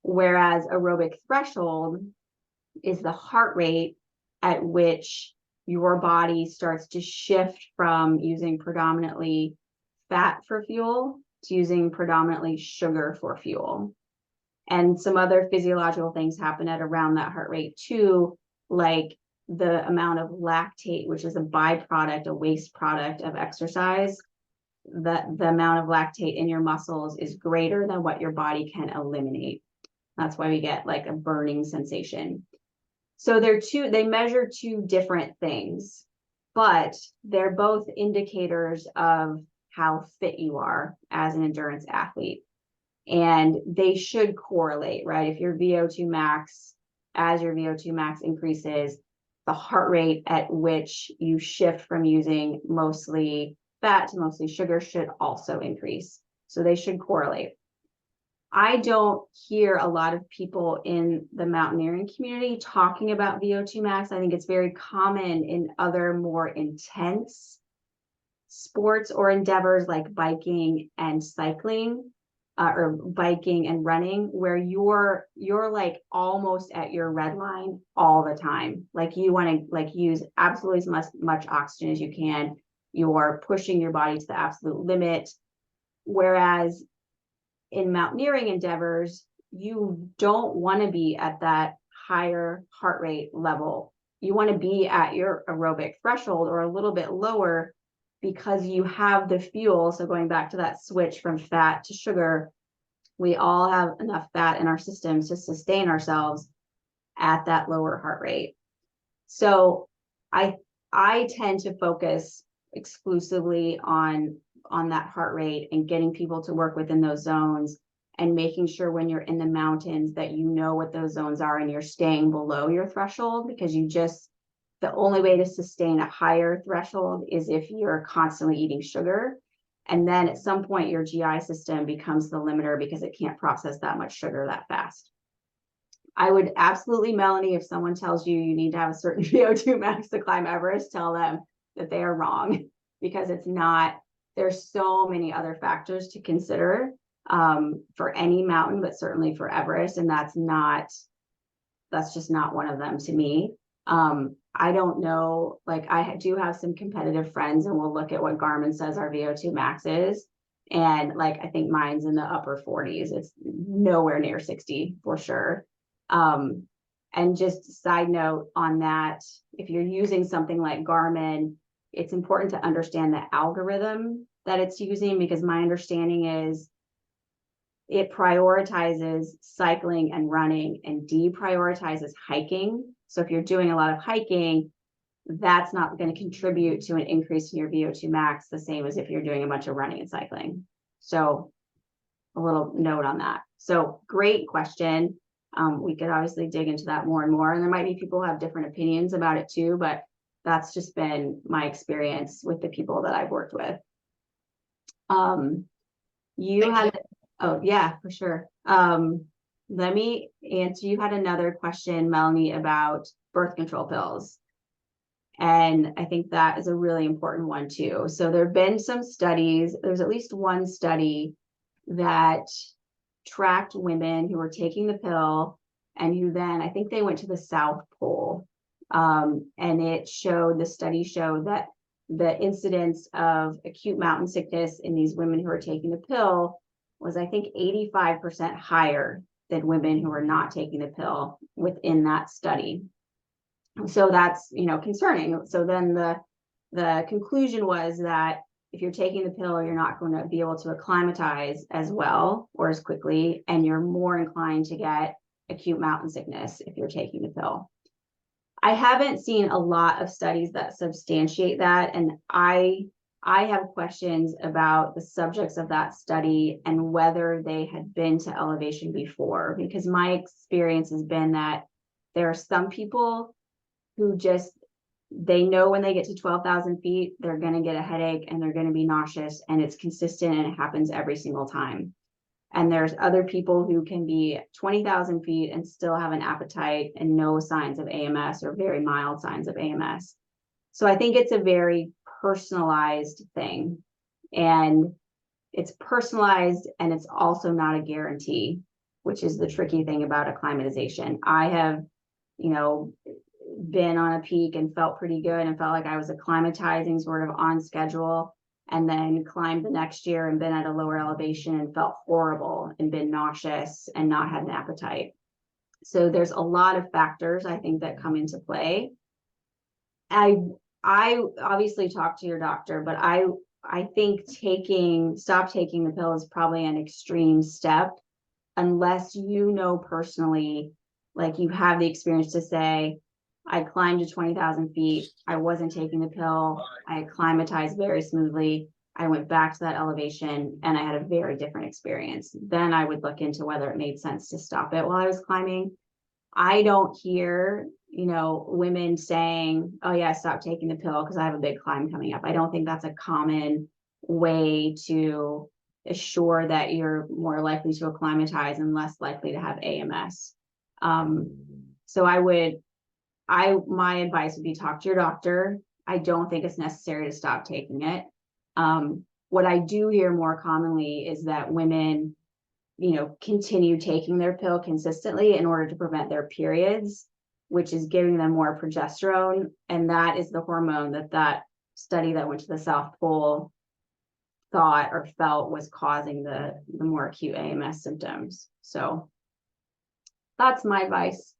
Whereas aerobic threshold is the heart rate at which your body starts to shift from using predominantly fat for fuel to using predominantly sugar for fuel. And some other physiological things happen at around that heart rate too, like the amount of lactate, which is a byproduct, a waste product of exercise. The amount of lactate in your muscles is greater than what your body can eliminate. That's why we get like a burning sensation. So they measure two different things, but they're both indicators of how fit you are as an endurance athlete. And they should correlate, right? If your VO2 max, as your VO2 max increases, the heart rate at which you shift from using mostly fat to mostly sugar should also increase. So they should correlate. I don't hear a lot of people in the mountaineering community talking about VO2 max. I think it's very common in other more intense sports or endeavors like biking and cycling, or biking and running, where you're like almost at your red line all the time. Like you want to like use absolutely as much oxygen as you can. You're pushing your body to the absolute limit. Whereas in mountaineering endeavors, you don't want to be at that higher heart rate level. You want to be at your aerobic threshold or a little bit lower, because you have the fuel. So going back to that switch from fat to sugar, we all have enough fat in our systems to sustain ourselves at that lower heart rate. So I tend to focus exclusively on that heart rate and getting people to work within those zones, and making sure when you're in the mountains that you know what those zones are and you're staying below your threshold, because the only way to sustain a higher threshold is if you're constantly eating sugar. And then at some point your GI system becomes the limiter because it can't process that much sugar that fast. I would absolutely, Melanie, if someone tells you need to have a certain VO2 max to climb Everest, tell them that they are wrong, because it's not. There's so many other factors to consider for any mountain, but certainly for Everest. And that's just not one of them to me. I don't know, like I do have some competitive friends, and we'll look at what Garmin says our VO2 max is. And like, I think mine's in the upper 40s. It's nowhere near 60 for sure. And just side note on that, if you're using something like Garmin, it's important to understand the algorithm that it's using, because my understanding is it prioritizes cycling and running and deprioritizes hiking. So if you're doing a lot of hiking, that's not going to contribute to an increase in your VO2 max the same as if you're doing a bunch of running and cycling. So a little note on that. So great question. We could obviously dig into that more and more, and there might be people who have different opinions about it too, but that's just been my experience with the people that I've worked with. Oh yeah, for sure. Let me answer. You had another question, Melanie, about birth control pills. And I think that is a really important one too. So there have been some studies, there's at least one study that tracked women who were taking the pill and who then, I think they went to the South Pole. And the study showed that the incidence of acute mountain sickness in these women who are taking the pill was, I think, 85% higher than women who are not taking the pill within that study. So that's, concerning. So then the conclusion was that if you're taking the pill, you're not going to be able to acclimatize as well or as quickly, and you're more inclined to get acute mountain sickness if you're taking the pill. I haven't seen a lot of studies that substantiate that, and I have questions about the subjects of that study and whether they had been to elevation before, because my experience has been that there are some people who just, they know when they get to 12,000 feet, they're going to get a headache and they're going to be nauseous, and it's consistent and it happens every single time. And there's other people who can be 20,000 feet and still have an appetite and no signs of AMS or very mild signs of AMS. So I think it's a very personalized thing, and it's personalized, and it's also not a guarantee, which is the tricky thing about acclimatization. I have, you know, been on a peak and felt pretty good and felt like I was acclimatizing sort of on schedule, and then climbed the next year and been at a lower elevation and felt horrible and been nauseous and not had an appetite. So there's a lot of factors, I think, that come into play. I obviously talked to your doctor, but I think stop taking the pill is probably an extreme step, unless you know personally, like you have the experience to say, I climbed to 20,000 feet. I wasn't taking the pill. I acclimatized very smoothly. I went back to that elevation and I had a very different experience. Then I would look into whether it made sense to stop it while I was climbing. I don't hear, you know, women saying, oh yeah, stop taking the pill because I have a big climb coming up. I don't think that's a common way to assure that you're more likely to acclimatize and less likely to have AMS. So my advice would be talk to your doctor. I don't think it's necessary to stop taking it. What I do hear more commonly is that women, you know, continue taking their pill consistently in order to prevent their periods, which is giving them more progesterone. And that is the hormone that study that went to the South Pole thought or felt was causing the more acute AMS symptoms. So that's my advice.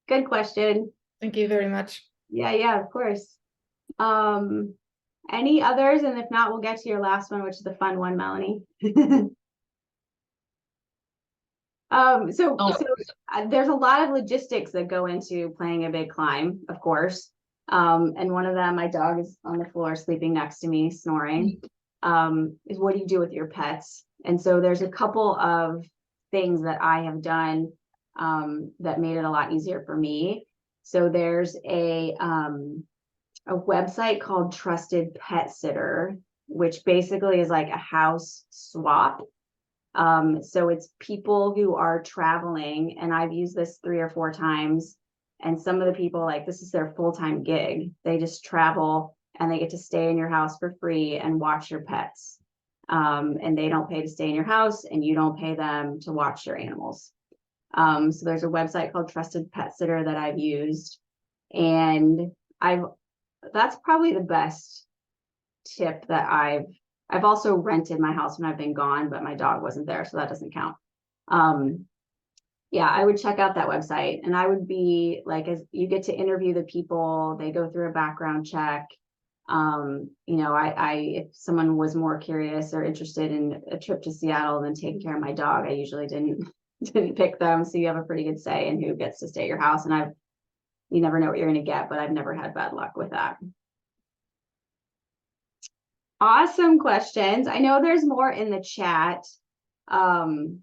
Good question. Thank you very much. Yeah, of course. Any others? And if not, we'll get to your last one, which is the fun one, Melanie. So there's a lot of logistics that go into playing a big climb, of course. And one of them, my dog is on the floor sleeping next to me, snoring, is what do you do with your pets? And so there's a couple of things that I have done that made it a lot easier for me. So there's a website called Trusted Pet Sitter, which basically is like a house swap. So it's people who are traveling, and I've used this 3 or 4 times. And some of the people, like, this is their full-time gig. They just travel and they get to stay in your house for free and watch your pets. And they don't pay to stay in your house, and you don't pay them to watch your animals. So there's a website called Trusted Pet Sitter that I've used, and that's probably the best tip that I've also rented my house when I've been gone, but my dog wasn't there, so that doesn't count. Yeah, I would check out that website, and I would be like, as you get to interview the people, they go through a background check. You know, if someone was more curious or interested in a trip to Seattle than taking care of my dog, I usually didn't pick them. So you have a pretty good say in who gets to stay at your house. And you never know what you're going to get, but I've never had bad luck with that. Awesome questions. I know there's more in the chat. Kayla,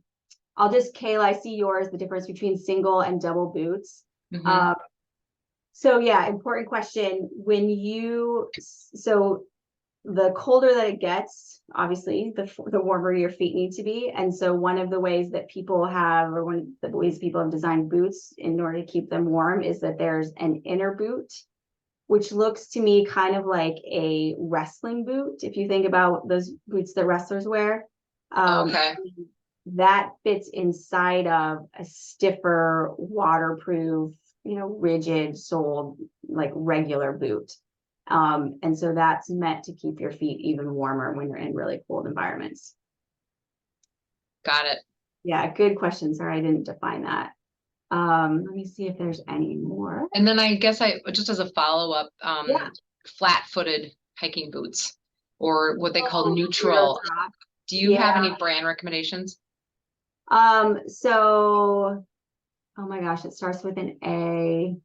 I see yours, the difference between single and double boots. Mm-hmm. So yeah, important question. So the colder that it gets, obviously, the warmer your feet need to be. And so one of the ways that people have, or one of the ways people have designed boots in order to keep them warm, is that there's an inner boot, which looks to me kind of like a wrestling boot. If you think about those boots that wrestlers wear, okay, that fits inside of a stiffer, waterproof, you know, rigid soled, like regular boot. And so that's meant to keep your feet even warmer when you're in really cold environments. Got it. Yeah, good question. Sorry, I didn't define that. Let me see if there's any more. And then I guess just as a follow-up, flat-footed hiking boots. or what they call Oh, neutral. drop. Do you have Yeah. any brand recommendations? So, oh my gosh, it starts with an A.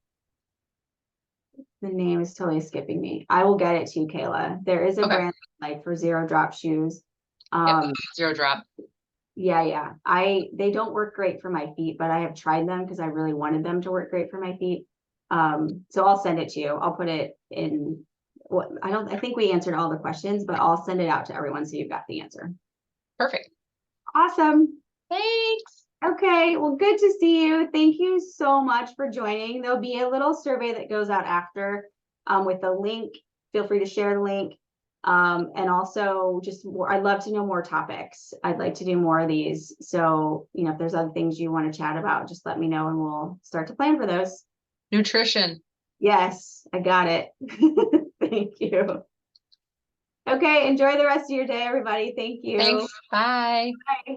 The name is totally skipping me. I will get it to you, Kayla. There is a Okay. brand like for zero drop shoes. Yep. Zero drop. Yeah. They don't work great for my feet, but I have tried them because I really wanted them to work great for my feet. So I'll send it to you. I'll put it in what I think we answered all the questions, but I'll send it out to everyone so you've got the answer. Perfect. Awesome. Thanks. Okay, well, good to see you. Thank you so much for joining. There'll be a little survey that goes out after with the link. Feel free to share the link. And also just more, I'd love to know more topics. I'd like to do more of these. So, if there's other things you want to chat about, just let me know and we'll start to plan for those. Nutrition. Yes, I got it. Thank you. Okay, enjoy the rest of your day, everybody. Thank you. Thanks. Bye. Bye.